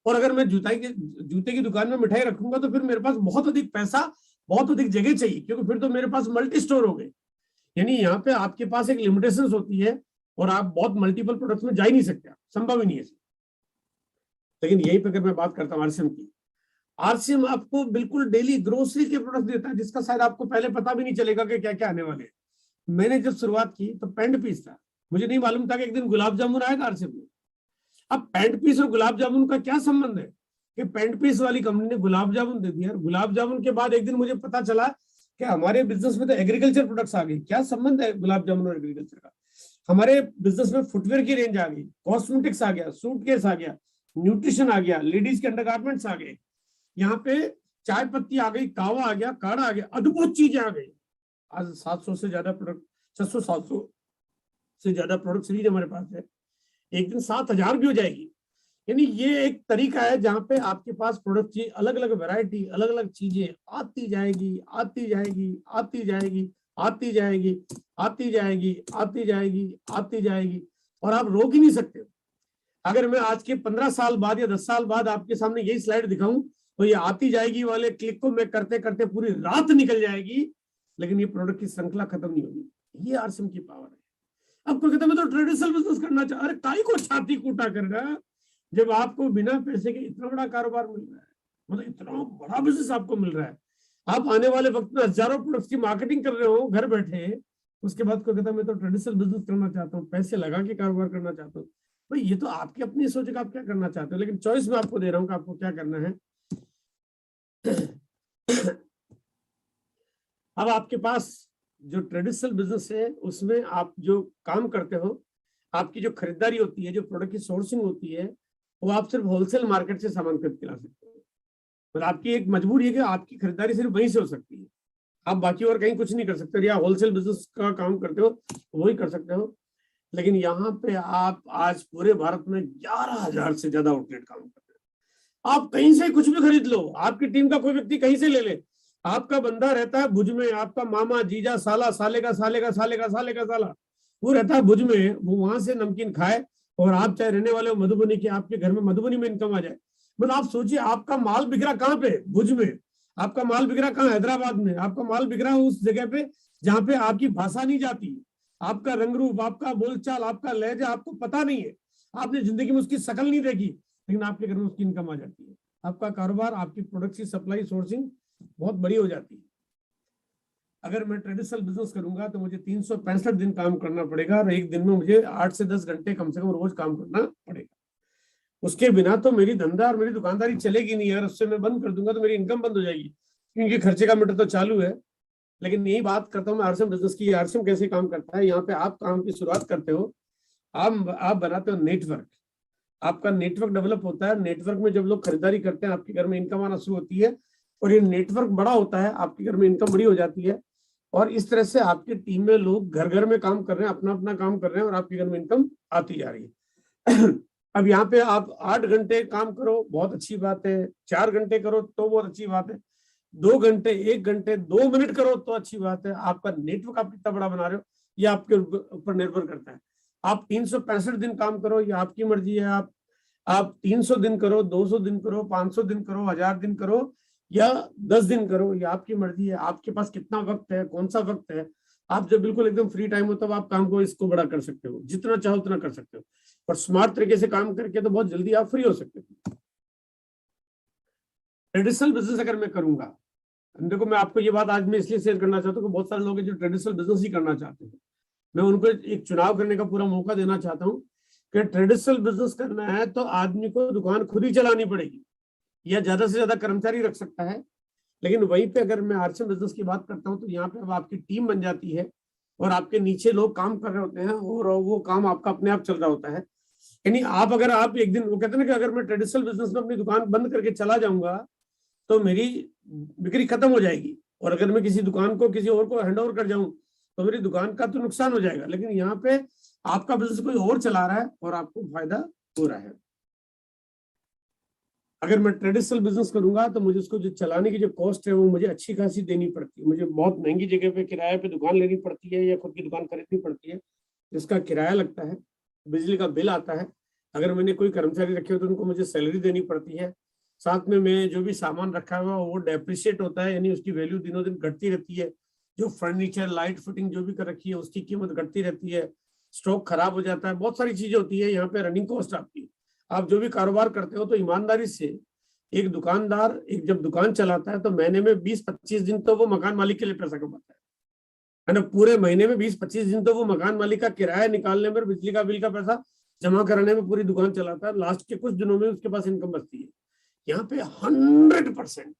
और अगर मैं जूते की दुकान में मिठाई रखूंगा तो फिर मेरे पास बहुत अधिक पैसा, बहुत अधिक जगह चाहिए, क्योंकि फिर तो मेरे पास मल्टी स्टोर हो गए। यानी यहाँ पे आपके पास एक लिमिटेशन होती है, और आप बहुत मल्टीपल प्रोडक्ट्स में जा ही नहीं सकते, संभव ही नहीं है। लेकिन यही पे अगर मैं बात करता हूँ आरसीएम की, आरसीएम आपको बिल्कुल डेली ग्रोसरी के प्रोडक्ट देता है, जिसका शायद आपको पहले पता भी नहीं चलेगा कि क्या क्या आने वाले हैं। मैंने जब शुरुआत की तो पैंट पीस था, मुझे नहीं मालूम था कि एक दिन गुलाब जामुन आएगा आरसीएम में। अब पैंट पीस और गुलाब जामुन का क्या संबंध है कि पैंट पीस वाली कंपनी ने गुलाब जामुन दे दिया, गुलाब जामुन के बाद एक दिन मुझे पता चला कि हमारे बिजनेस में तो एग्रीकल्चर प्रोडक्ट्स आ गए। क्या संबंध है गुलाब जामुन और एग्रीकल्चर का? हमारे बिजनेस में फुटवेयर की रेंज आ गई, कॉस्मेटिक्स आ गया, सूटकेस आ गया, न्यूट्रिशन आ गया, लेडीज के अंडरगारमेंट्स आ गए, यहाँ पे चाय पत्ती आ गई, कावा आ गया, काढ़ा आ गया, अद्भुत चीजें आ गई। आज 700 से ज्यादा प्रोडक्ट, 600-700 से ज्यादा प्रोडक्ट सीरीज हमारे पास है। एक दिन 7,000 भी हो जाएगी। यानी ये एक तरीका है जहां पे आपके पास प्रोडक्ट की अलग अलग वैरायटी, अलग अलग चीजें आती जाएगी, आती जाएगी, आती जाएगी, आती जाएगी, आती जाएगी, आती जाएगी, आती जाएगी, और आप रोक ही नहीं सकते। अगर मैं आज के 15 साल बाद या 10 साल बाद आपके सामने यही स्लाइड दिखाऊं तो ये आती जाएगी वाले क्लिक को मैं करते करते पूरी रात निकल जाएगी, लेकिन ये प्रोडक्ट की श्रृंखला खत्म नहीं होगी। ये आरसीएम की पावर है। अब कोई कहता मैं तो ट्रेडिशनल बिजनेस करना चाह, अरे काई को छाती कूटा कर रहा, जब आपको बिना पैसे के इतना बड़ा कारोबार मिल रहा है, मतलब इतना बड़ा बिजनेस आपको मिल रहा है, आप आने वाले वक्त में हजारों प्रोडक्ट्स की मार्केटिंग कर रहे हो घर बैठे। उसके बाद कोई कहता मैं तो ट्रेडिशनल बिजनेस करना चाहता हूँ, पैसे लगा के कारोबार करना चाहता हूँ। भाई ये तो आपकी अपनी सोच है, आप क्या करना चाहते हो, लेकिन चॉइस मैं आपको दे रहा हूँ कि आपको क्या करना है। अब आपके पास जो ट्रेडिशनल बिजनेस है उसमें आप जो काम करते हो, आपकी जो खरीदारी होती है, जो प्रोडक्ट की सोर्सिंग होती है, वो आप सिर्फ होलसेल मार्केट से सामान खरीद के ला सकते हो। मतलब आपकी एक मजबूरी है कि आपकी खरीदारी सिर्फ वहीं से हो सकती है, आप बाकी और कहीं कुछ नहीं कर सकते। या होलसेल बिजनेस का काम करते हो वही कर सकते हो। लेकिन यहाँ पे आप आज पूरे भारत में 11,000 से ज्यादा आउटलेट काम करते हैं। आप कहीं से कुछ भी खरीद लो, आपकी टीम का कोई व्यक्ति कहीं से ले ले, आपका बंदा रहता है भुज में, आपका मामा, जीजा, साला, साले का साले का साले का साले का साला, वो रहता है भुज में, वो वहां से नमकीन खाए, और आप चाहे रहने वाले हो मधुबनी के, आपके घर में मधुबनी में इनकम आ जाए। मतलब आप सोचिए आपका माल बिक रहा कहाँ पे, भुज में, आपका माल बिक रहा कहाँ, हैदराबाद में, आपका माल बिक रहा उस जगह पे जहाँ पे आपकी भाषा नहीं जाती, आपका रंग रूप, आपका बोलचाल, आपका लहजा आपको पता नहीं है, आपने जिंदगी में उसकी शक्ल नहीं देखी, लेकिन आपके घर में उसकी इनकम आ जाती है। आपका कारोबार, आपकी प्रोडक्ट की सप्लाई सोर्सिंग बहुत बड़ी हो जाती है। अगर मैं ट्रेडिशनल बिजनेस करूंगा तो मुझे 365 दिन काम करना पड़ेगा, और एक दिन में मुझे 8 से 10 घंटे कम से कम रोज काम करना पड़ेगा। उसके बिना तो मेरी धंधा और मेरी दुकानदारी चलेगी नहीं यार। उससे मैं बंद कर दूंगा तो मेरी इनकम बंद हो जाएगी, क्योंकि खर्चे का मीटर तो चालू है। लेकिन यही बात करता हूँ मैं आरसीएम बिजनेस की। आरसीएम कैसे काम करता है, यहाँ पे आप काम की शुरुआत करते हो, आप बनाते हो नेटवर्क, आपका नेटवर्क डेवलप होता है। नेटवर्क में जब लोग खरीदारी करते हैं आपके घर में इनकम आना शुरू होती है, और ये नेटवर्क बड़ा होता है, आपके घर में इनकम बड़ी हो जाती है। और इस तरह से आपकी टीम में लोग घर घर में काम कर रहे हैं, अपना अपना काम कर रहे हैं, और आपके घर में इनकम आती जा रही है। अब यहाँ पे आप 8 घंटे काम करो, बहुत अच्छी बात है। 4 घंटे करो तो बहुत अच्छी बात है। 2 घंटे, 1 घंटे, 2 मिनट करो तो अच्छी बात है। आपका नेटवर्क आप कितना बड़ा बना रहे हो ये आपके ऊपर निर्भर करता है। आप 365 दिन काम करो, ये आपकी मर्जी है। आप 300 दिन करो, 200 दिन करो, 500 दिन करो, 1000 दिन करो या 10 दिन करो, ये आपकी मर्जी है। आपके पास कितना वक्त है, कौन सा वक्त है। आप जब बिल्कुल एकदम फ्री टाइम हो तब आप काम को इसको बड़ा कर सकते हो, जितना चाहो उतना कर सकते हो। और स्मार्ट तरीके से काम करके तो बहुत जल्दी आप फ्री हो सकते हो। ट्रेडिशनल बिजनेस अगर मैं करूंगा, देखो मैं आपको ये बात आज मैं इसलिए शेयर करना चाहता हूँ कि बहुत सारे लोग हैं जो ट्रेडिशनल बिजनेस ही करना चाहते हैं। मैं उनको एक चुनाव करने का पूरा मौका देना चाहता हूँ कि ट्रेडिशनल बिजनेस करना है तो आदमी को दुकान खुद ही चलानी पड़ेगी या ज्यादा से ज्यादा कर्मचारी रख सकता है। लेकिन वहीं पे अगर मैं आरसीएम बिजनेस की बात करता हूँ तो यहाँ पे अब आपकी टीम बन जाती है और आपके नीचे लोग काम कर रहे होते हैं और वो काम आपका अपने आप चल रहा होता है। यानी आप एक दिन, वो कहते हैं ना कि अगर मैं ट्रेडिशनल बिजनेस में अपनी दुकान बंद करके चला जाऊंगा तो मेरी बिक्री खत्म हो जाएगी, और अगर मैं किसी दुकान को किसी और को हैंड ओवर कर जाऊं तो मेरी दुकान का तो नुकसान हो जाएगा। लेकिन यहाँ पे आपका बिजनेस कोई और चला रहा है और आपको फायदा हो रहा है। अगर मैं ट्रेडिशनल बिजनेस करूंगा तो मुझे उसको जो चलाने की जो कॉस्ट है वो मुझे अच्छी खासी देनी पड़ती है। मुझे बहुत महंगी जगह पे किराए पे दुकान लेनी पड़ती है या खुद की दुकान खरीदनी पड़ती है, जिसका किराया लगता है, बिजली का बिल आता है। अगर मैंने कोई कर्मचारी रखे हो तो उनको मुझे सैलरी देनी पड़ती है। साथ में मैं जो भी सामान रखा हुआ वो डेप्रिशिएट होता है, यानी उसकी वैल्यू दिनों दिन घटती रहती है। जो फर्नीचर, लाइट फिटिंग जो भी कर रखी है उसकी कीमत घटती रहती है। स्टॉक खराब हो जाता है, बहुत सारी चीजें होती है। यहाँ पे रनिंग कॉस्ट आपकी, आप जो भी कारोबार करते हो तो ईमानदारी से एक दुकानदार एक जब दुकान चलाता है तो महीने में 20-25 दिन तो वो मकान मालिक के लिए पैसा कमाता है ना। पूरे महीने में 20-25 दिन तो वो मकान मालिक का किराया निकालने में, बिजली का बिल का पैसा जमा कराने में पूरी दुकान चलाता है। लास्ट के कुछ दिनों में उसके पास इनकम बचती है। यहाँ पे 100%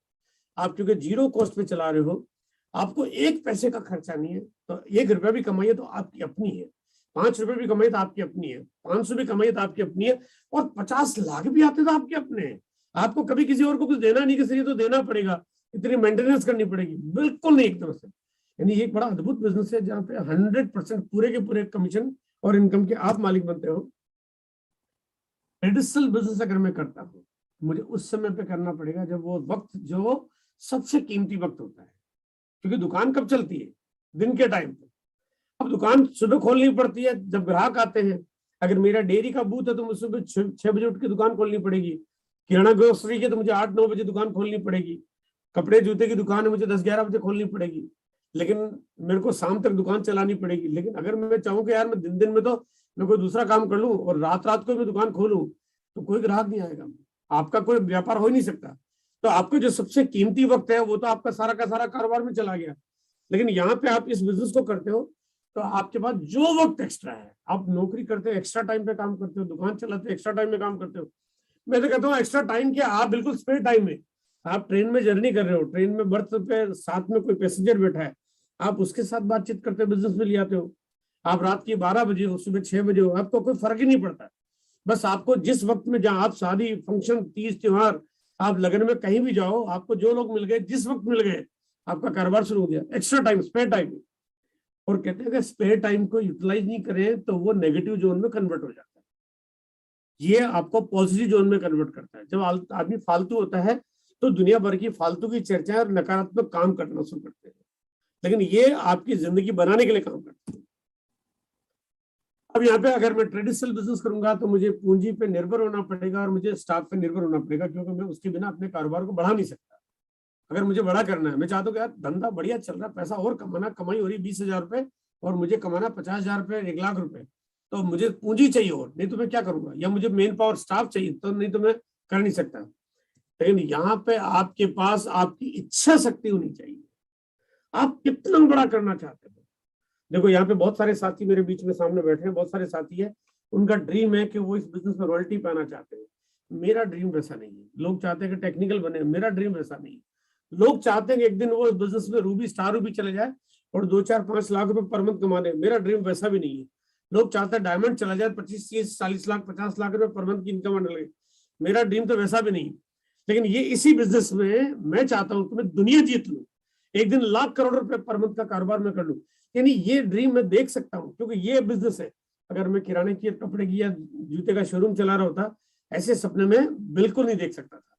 आप क्योंकि जीरो कॉस्ट पे चला रहे हो, आपको 1 पैसे का खर्चा नहीं है। तो 1 रुपया भी कमाइए तो आपकी अपनी है, 5 रुपए भी कमाइए तो आपकी अपनी है, 500 भी कमाइए तो आपकी अपनी है, और 50 लाख भी आते तो आपके अपने हैं। आपको कभी किसी और को कुछ देना नहीं, किसी तो देना पड़ेगा, इतनी मेंटेनेंस करनी पड़ेगी, बिल्कुल नहीं एकदम से। यानी एक बड़ा अद्भुत बिजनेस है जहाँ पे 100% पूरे के पूरे कमीशन और इनकम के आप मालिक बनते हो। ट्रेडिशनल बिजनेस अगर मैं करता हूँ मुझे उस समय पे करना पड़ेगा जब वो वक्त जो सबसे कीमती वक्त होता है, क्योंकि दुकान कब चलती है, दिन के टाइम पे। अब दुकान सुबह खोलनी पड़ती है जब ग्राहक आते हैं। अगर मेरा डेयरी का बूथ है तो मुझे सुबह 6 बजे उठ के दुकान खोलनी पड़ेगी। किराना ग्रोसरी की तो मुझे 8-9 बजे दुकान खोलनी पड़ेगी। कपड़े जूते की दुकान है मुझे 10-11 बजे खोलनी पड़ेगी, लेकिन मेरे को शाम तक दुकान चलानी पड़ेगी। लेकिन अगर मैं चाहूँ कि यार मैं दिन में तो मैं कोई दूसरा काम कर लूँ और रात को मैं दुकान खोलूँ तो कोई ग्राहक नहीं आएगा, आपका कोई व्यापार हो ही नहीं सकता। तो आपको जो सबसे कीमती वक्त है वो तो आपका सारा का सारा कारोबार में चला गया। लेकिन यहाँ पे आप इस बिजनेस को करते हो तो आपके पास जो वक्त एक्स्ट्रा है, आप नौकरी करते हो एक्स्ट्रा टाइम पे काम करते हो, दुकान चलाते हो एक्स्ट्रा टाइम में काम करते हो। मैं तो कहता हूँ एक्स्ट्रा टाइम क्या, आप बिल्कुल स्पेयर टाइम में, आप ट्रेन में जर्नी कर रहे हो, ट्रेन में बर्थ पे साथ में कोई पैसेंजर बैठा है, आप उसके साथ बातचीत करते बिजनेस में ले आते हो। आप रात की 12 बजे हो, सुबह 6 बजे हो, आपको कोई फर्क ही नहीं पड़ता। बस आपको जिस वक्त में जहां आप शादी, फंक्शन, तीज त्योहार, आप लगन में कहीं भी जाओ, आपको जो लोग मिल गए, जिस वक्त मिल गए, आपका कारोबार शुरू हो गया। Extra time, spare time. और कहते हैं कि स्पेयर टाइम को यूटिलाइज नहीं करें तो वो नेगेटिव जोन में कन्वर्ट हो जाता है, ये आपको पॉजिटिव जोन में कन्वर्ट करता है। जब आदमी फालतू होता है तो दुनिया भर की फालतू की चर्चाएं और नकारात्मक काम करना शुरू करते हैं, लेकिन ये आपकी जिंदगी बनाने के लिए काम करते हैं। अब यहाँ पे अगर मैं ट्रेडिशनल बिजनेस करूंगा तो मुझे पूंजी पे निर्भर होना पड़ेगा और मुझे स्टाफ पे निर्भर होना पड़ेगा, क्योंकि मैं उसके बिना अपने कारोबार को बढ़ा नहीं सकता। अगर मुझे बड़ा करना है, मैं चाहता हूँ कि यार धंधा बढ़िया चल रहा है, पैसा और कमाना, कमाई हो रही 20,000 रुपए और मुझे कमाना 50,000 रुपए, 1 लाख रुपए, तो मुझे पूंजी चाहिए और, नहीं तो मैं क्या करूंगा, या मुझे मेन पावर स्टाफ चाहिए, तो नहीं तो मैं कर नहीं सकता। लेकिन यहाँ पे आपके पास आपकी इच्छा शक्ति होनी चाहिए, आप कितना बड़ा करना चाहते हो। देखो यहाँ पे बहुत सारे साथी मेरे बीच में सामने बैठे हैं, बहुत सारे साथी है, उनका ड्रीम है कि वो इस बिजनेस में रॉयल्टी पाना चाहते हैं। मेरा ड्रीम वैसा नहीं है। लोग चाहते हैं कि टेक्निकल बने, मेरा ड्रीम वैसा नहीं है। लोग चाहते हैं कि एक दिन वो इस बिजनेस में रूबी स्टार रूबी चले जाए और 2-4-5 लाख रुपए पर मंथ कमा दे, मेरा ड्रीम वैसा भी नहीं है। लोग चाहते हैं डायमंड चला जाए, 25-30-40 लाख 50 लाख रुपए पर मंथ की इनकम आने लगे, मेरा ड्रीम तो वैसा भी नहीं। लेकिन ये इसी बिजनेस में मैं चाहता हूं कि मैं दुनिया जीत लूं, एक दिन लाख करोड़ रुपए पर मंथ का कारोबार में कर लूं। यानी ये ड्रीम मैं देख सकता हूं, क्योंकि ये बिजनेस है अगर मैं किराने की, कपड़े की या जूते का शोरूम चला रहा होता, ऐसे सपने में बिल्कुल नहीं देख सकता था।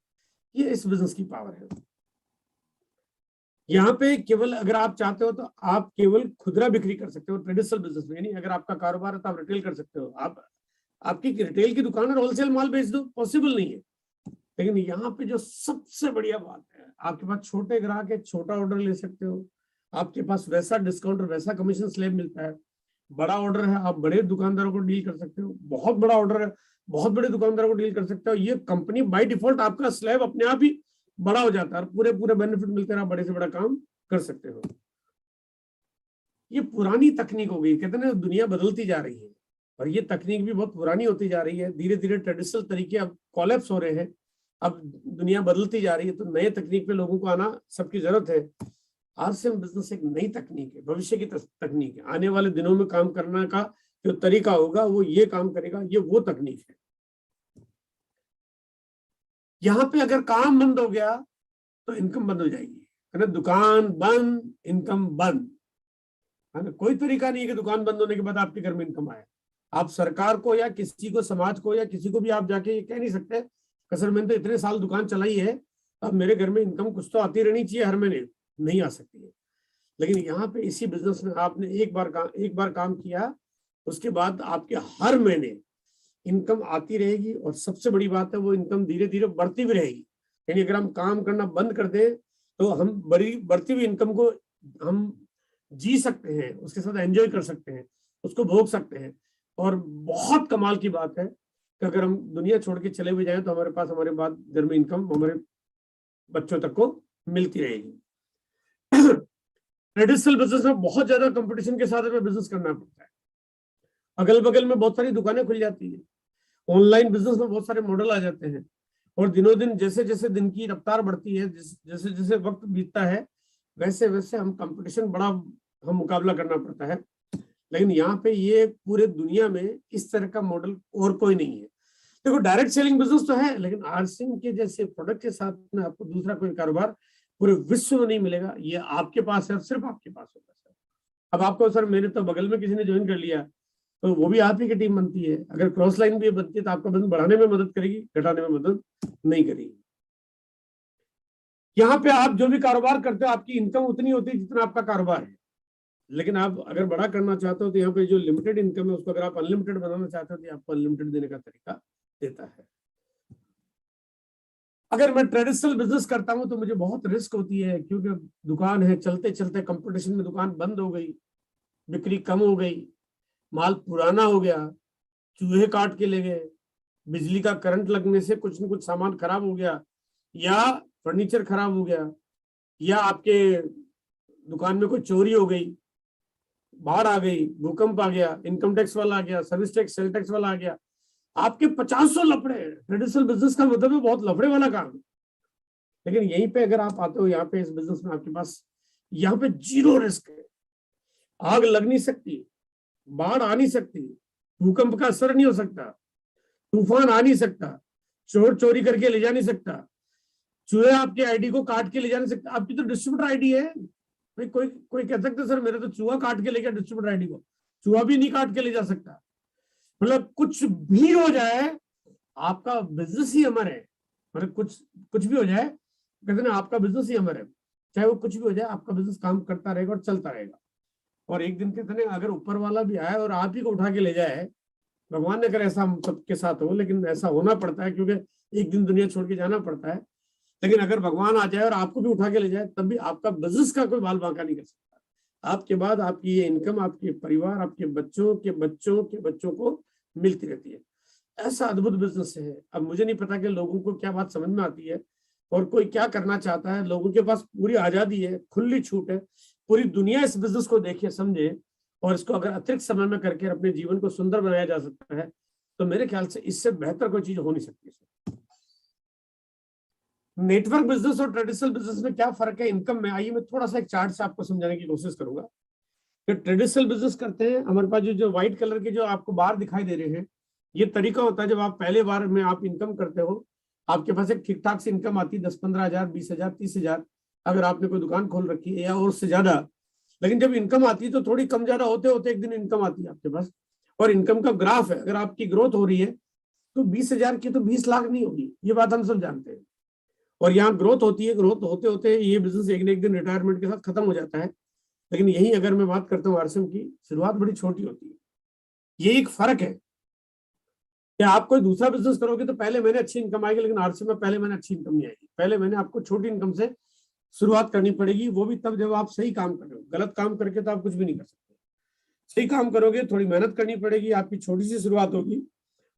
ये इस बिजनेस की पावर है। यहाँ पे केवल अगर आप चाहते हो तो आप केवल खुदरा बिक्री कर सकते हो ट्रेडिशनल बिजनेस में, यानी अगर आपका कारोबार है तो आप रिटेल कर सकते हो, आप आपकी रिटेल की दुकान और होलसेल माल बेच दो, पॉसिबल नहीं है। लेकिन यहाँ पे जो सबसे बढ़िया बात है, आपके पास छोटे ग्राहक है, छोटा ऑर्डर ले सकते हो, आपके पास वैसा डिस्काउंट और वैसा कमीशन स्लैब मिलता है। बड़ा ऑर्डर है, आप बड़े दुकानदारों को डील कर सकते हो, बहुत बड़ा ऑर्डर है, बहुत बड़े दुकानदारों को डील कर सकते हो। ये कंपनी बाय डिफॉल्ट आपका स्लैब अपने आप ही बड़ा हो जाता है, पूरे पूरे बेनिफिट मिलते हैं, आप बड़े से बड़ा काम कर सकते हो। ये पुरानी तकनीक हो गई, कहते हैं ना दुनिया बदलती जा रही है, और ये तकनीक भी बहुत पुरानी होती जा रही है। धीरे धीरे ट्रेडिशनल तरीके अब कोलैप्स हो रहे हैं, अब दुनिया बदलती जा रही है, तो नए तकनीक पे लोगों को आना सबकी जरूरत है। आरसीएम बिजनेस एक नई तकनीक है, भविष्य की तकनीक है। आने वाले दिनों में काम करने का जो तरीका होगा वो ये काम करेगा, ये वो तकनीक है। यहाँ पे अगर काम बंद हो गया तो इनकम बंद हो जाएगी, है ना। दुकान बंद, इनकम बंद, है ना। कोई तरीका नहीं है कि दुकान बंद होने के बाद आपके घर में इनकम आए। आप सरकार को या किसी को, समाज को या किसी को भी आप जाके ये कह नहीं सकते कि सर मैंने तो इतने साल दुकान चलाई है, अब मेरे घर में इनकम कुछ तो आती रहनी चाहिए हर महीने, नहीं आ सकती है। लेकिन यहाँ पे इसी बिजनेस में आपने एक बार काम किया, उसके बाद आपके हर महीने इनकम आती रहेगी, और सबसे बड़ी बात है वो इनकम धीरे धीरे बढ़ती भी रहेगी। यानी अगर हम काम करना बंद कर दें तो हम बढ़ती हुई इनकम को हम जी सकते हैं, उसके साथ एंजॉय कर सकते हैं, उसको भोग सकते हैं। और बहुत कमाल की बात है कि अगर हम दुनिया छोड़ के चले भी जाएं तो हमारे पास हमारे बाद घर में इनकम हमारे बच्चों तक को मिलती रहेगी। ट्रेडिशनल बिजनेस में बहुत ज्यादा कंपटीशन के साथ हमें बिजनेस करना पड़ता है। अगल बगल में बहुत सारी दुकानें खुल जाती है, ऑनलाइन बिजनेस में बहुत सारे मॉडल आ जाते हैं, और दिनों दिन जैसे जैसे दिन की रफ्तार बढ़ती है, जैसे जैसे वक्त बीतता है, वैसे वैसे हम कंपटीशन बड़ा हम मुकाबला करना पड़ता है। लेकिन यहाँ पे ये पूरे दुनिया में इस तरह का मॉडल और कोई नहीं है। देखो डायरेक्ट सेलिंग बिजनेस तो है, लेकिन आरसिंग के जैसे प्रोडक्ट के साथ में आपको दूसरा कोई कारोबार पूरे विश्व में नहीं मिलेगा। ये आपके पास है, सिर्फ आपके पास होगा सर। अब आपको सर मेरे तो बगल में किसी ने ज्वाइन कर लिया तो वो भी आप ही की टीम बनती है, अगर क्रॉस लाइन भी बनती है तो आपका बिजनेस बढ़ाने में मदद करेगी, घटाने में मदद नहीं करेगी। यहाँ पे आप जो भी कारोबार करते हो आपकी इनकम उतनी होती है जितना आपका कारोबार है। लेकिन आप अगर बड़ा करना चाहते हो तो यहाँ पे जो लिमिटेड इनकम है उसको अगर आप अनलिमिटेड बनाना चाहते हो तो आपको अनलिमिटेड देने का तरीका देता है। अगर मैं ट्रेडिशनल बिजनेस करता हूं तो मुझे बहुत रिस्क होती है, क्योंकि दुकान है, चलते चलते कंपटीशन में दुकान बंद हो गई, बिक्री कम हो गई, माल पुराना हो गया, चूहे काट के ले गए, बिजली का करंट लगने से कुछ न कुछ सामान खराब हो गया, या फर्नीचर खराब हो गया, या आपके दुकान में कोई चोरी हो गई, बाढ़ आ गई, भूकंप आ गया, इनकम टैक्स वाला आ गया, सर्विस टैक्स, सेल टैक्स वाला आ गया, आपके 50 लफड़े। ट्रेडिशनल बिजनेस का मतलब है बहुत लफड़े वाला काम। लेकिन यहीं पे अगर आप आते हो, यहाँ पे इस बिजनेस में आपके पास यहाँ पे जीरो रिस्क है। आग लग नहीं सकती, बाढ़ आ नहीं सकती, भूकंप का असर नहीं हो सकता, तूफान आ नहीं सकता, चोर चोरी करके ले जा नहीं सकता, चूहे आपके आईडी को काट के ले जा नहीं सकता। आपकी तो डिस्ट्रीब्यूटर आईडी है भाई। कोई कोई कह सकता है सर मेरे तो चूहा काट के ले गया डिस्ट्रीब्यूटर आईडी को, चूहा भी नहीं काट के ले जा सकता। मतलब कुछ भी हो जाए आपका बिजनेस ही अमर है। मतलब कुछ भी हो जाए, कहते ना आपका बिजनेस ही अमर है, चाहे वो कुछ भी हो जाए आपका बिजनेस काम करता रहेगा और चलता रहेगा। और एक दिन कहते ना अगर ऊपर वाला भी आए और आप ही को उठा के ले जाए, भगवान ने अगर ऐसा हम सबके साथ हो, लेकिन ऐसा होना पड़ता है क्योंकि एक दिन दुनिया छोड़ के जाना पड़ता है। लेकिन अगर भगवान आ जाए और आपको भी उठा के ले जाए तब भी आपका बिजनेस का कोई बाल बांका नहीं कर सकता। आपके बाद आपकी ये इनकम आपके परिवार, आपके बच्चों के बच्चों के बच्चों को मिलती रहती है। ऐसा अद्भुत बिजनेस है। अब मुझे नहीं पता कि लोगों को क्या बात समझ में आती है और कोई क्या करना चाहता है। लोगों के पास पूरी आजादी है, खुली छूट है, पूरी दुनिया इस बिजनेस को देखे समझे, और इसको अगर अतिरिक्त समय में करके अपने जीवन को सुंदर बनाया जा सकता है तो मेरे ख्याल से इससे बेहतर कोई चीज हो नहीं सकती। नेटवर्क बिजनेस और ट्रेडिशनल बिजनेस में क्या फर्क है इनकम में, आइए मैं थोड़ा सा एक चार्ट से आपको समझाने की कोशिश करूंगा। कि ट्रेडिशनल बिजनेस करते हैं, हमारे पास जो व्हाइट कलर के जो आपको बार दिखाई दे रहे हैं, ये तरीका होता है जब आप पहले बार में आप इनकम करते हो, आपके पास एक ठीक ठाक से इनकम आती है 10-15 हजार, 20 हजार, 30 हजार, अगर आपने कोई दुकान खोल रखी है या और उससे ज्यादा। लेकिन जब इनकम आती है तो थोड़ी कम ज्यादा होते होते एक दिन इनकम आती है आपके पास और इनकम का ग्राफ है, अगर आपकी ग्रोथ हो रही है तो 20,000 की तो 20 लाख नहीं होगी, ये बात हम सब जानते हैं। और यहाँ ग्रोथ होती है, ग्रोथ होते होते ये बिजनेस एक न एक दिन रिटायरमेंट के साथ खत्म हो जाता है। लेकिन यही अगर मैं बात करता हूँ आरसीएम की, शुरुआत बड़ी छोटी होती है। ये एक फर्क है कि आप कोई दूसरा बिजनेस करोगे तो पहले महीने अच्छी इनकम आएगी, लेकिन आरसीएम में पहले महीने अच्छी इनकम नहीं आएगी। पहले महीने आपको छोटी इनकम से शुरुआत करनी पड़ेगी, वो भी तब जब आप सही काम कर रहे हो। गलत काम करके तो आप कुछ भी नहीं कर सकते। सही काम करोगे, थोड़ी मेहनत करनी पड़ेगी, आपकी छोटी सी शुरुआत होगी